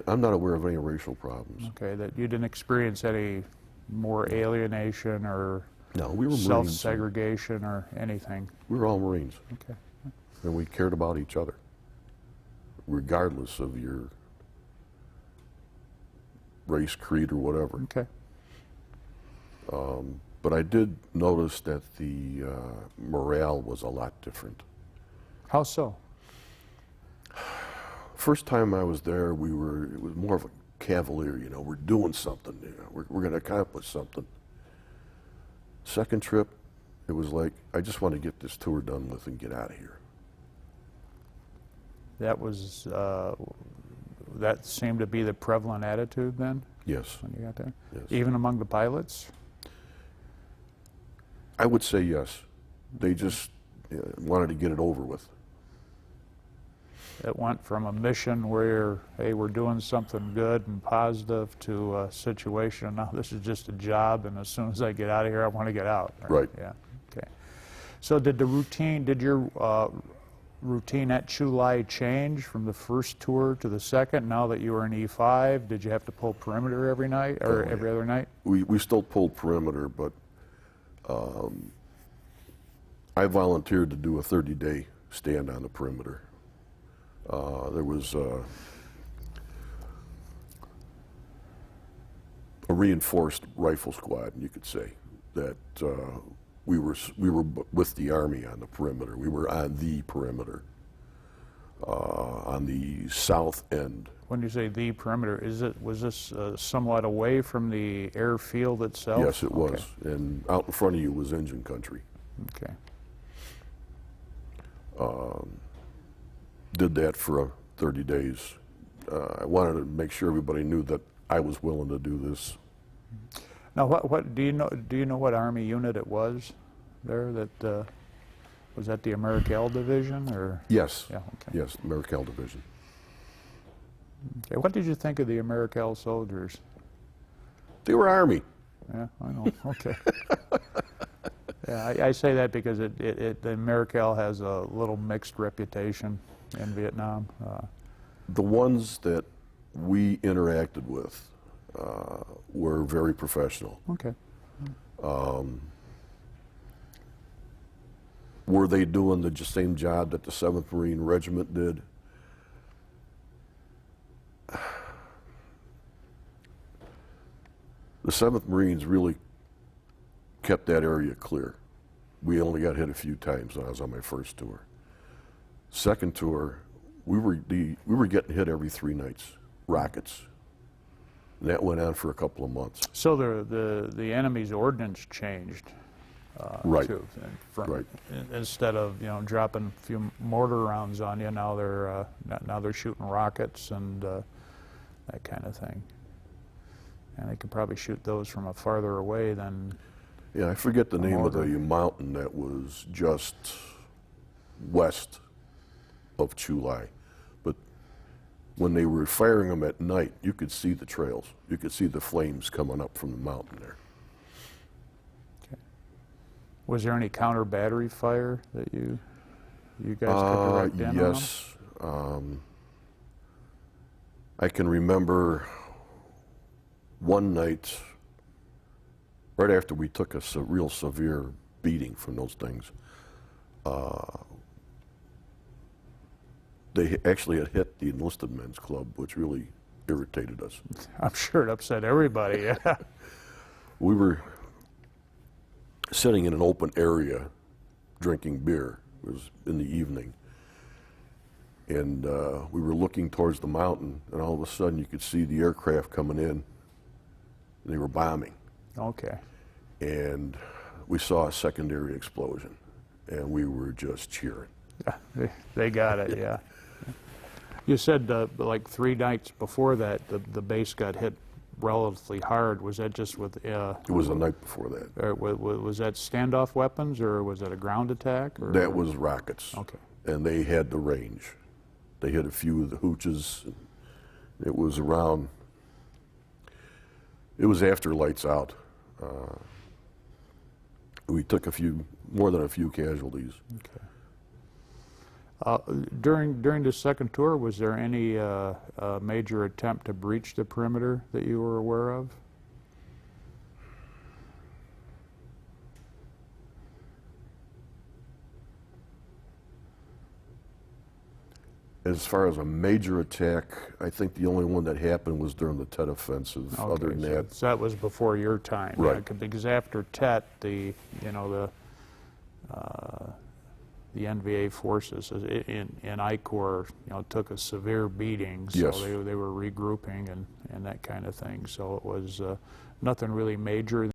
I'm not aware of any racial problems. Okay, that you didn't experience any more alienation or No, we were Marines. self-segregation or anything? We were all Marines, Okay. and we cared about each other, regardless of your race, creed, or whatever. Okay. But I did notice that the morale was a lot different. How so? First time I was there, it was more of a cavalier, we're doing something, we're going to accomplish something. Second trip, it was like, I just want to get this tour done with and get out of here. That was, that seemed to be the prevalent attitude then, Yes, when you got there? yes. Even among the pilots? I would say yes. They just wanted to get it over with. It went from a mission where, hey, we're doing something good and positive to a situation, now this is just a job, and as soon as I get out of here, I want to get out. Right. Yeah, okay. So did your routine at Chu Lai change from the first tour to the second, now that you were in E5? Did you have to pull perimeter every night, or every other night? We still pulled perimeter, but I volunteered to do a 30-day stand on the perimeter. There was a reinforced rifle squad, you could say, that we were with the Army on the perimeter. We were on the perimeter, on the south end. When you say the perimeter, was this somewhat away from the airfield itself? Yes, it was. And out in front of you was engine country. Okay. Did that for 30 days. I wanted to make sure everybody knew that I was willing to do this. Now, what do you know? Do you know what Army unit it was there? That was that the Americal Division, or? Yes. Yeah. Okay. Yes, Americal Division. Okay. What did you think of the Americal soldiers? They were Army. Yeah, I know. Okay. Yeah, I say that because the Americal has a little mixed reputation in Vietnam. The ones that we interacted with were very professional. Okay. Were they doing the same job that the 7th Marine Regiment did? The 7th Marines really kept that area clear. We only got hit a few times when I was on my first tour. Second tour, we were getting hit every 3 nights, rockets. And that went on for a couple of months. So the enemy's ordnance changed. Right. Too, Right. Instead of dropping a few mortar rounds on you, now they're shooting rockets and that kind of thing. And they could probably shoot those from a farther away than. Yeah, I forget the name of the mortar. mountain that was just west of Chu Lai. But when they were firing them at night, you could see the trails. You could see the flames coming up from the mountain there. Okay. Was there any counter battery fire that you guys could direct in on them? Yes. I can remember one night, right after we took a real severe beating from those things, They actually had hit the enlisted men's club, which really irritated us. I'm sure it upset everybody, yeah. We were sitting in an open area drinking beer. It was in the evening. And we were looking towards the mountain, and all of a sudden you could see the aircraft coming in. They were bombing. Okay. And we saw a secondary explosion, and we were just cheering. They got it, yeah. You said like 3 nights before that, the base got hit relatively hard. Was that just with... It was the night before that. Was that standoff weapons, or was that a ground attack? Or? That was rockets. Okay. And they had the range. They hit a few of the hooches. It was around... It was after lights out. We took more than a few casualties. Okay. During the second tour, was there any major attempt to breach the perimeter that you were aware of? As far as a major attack, I think the only one that happened was during the Tet Offensive. Okay, Other than that, so that was before your time, Right. Yeah, because after Tet, the NVA forces in I Corps, took a severe beating. So Yes. they were regrouping and that kind of thing. So it was nothing really major.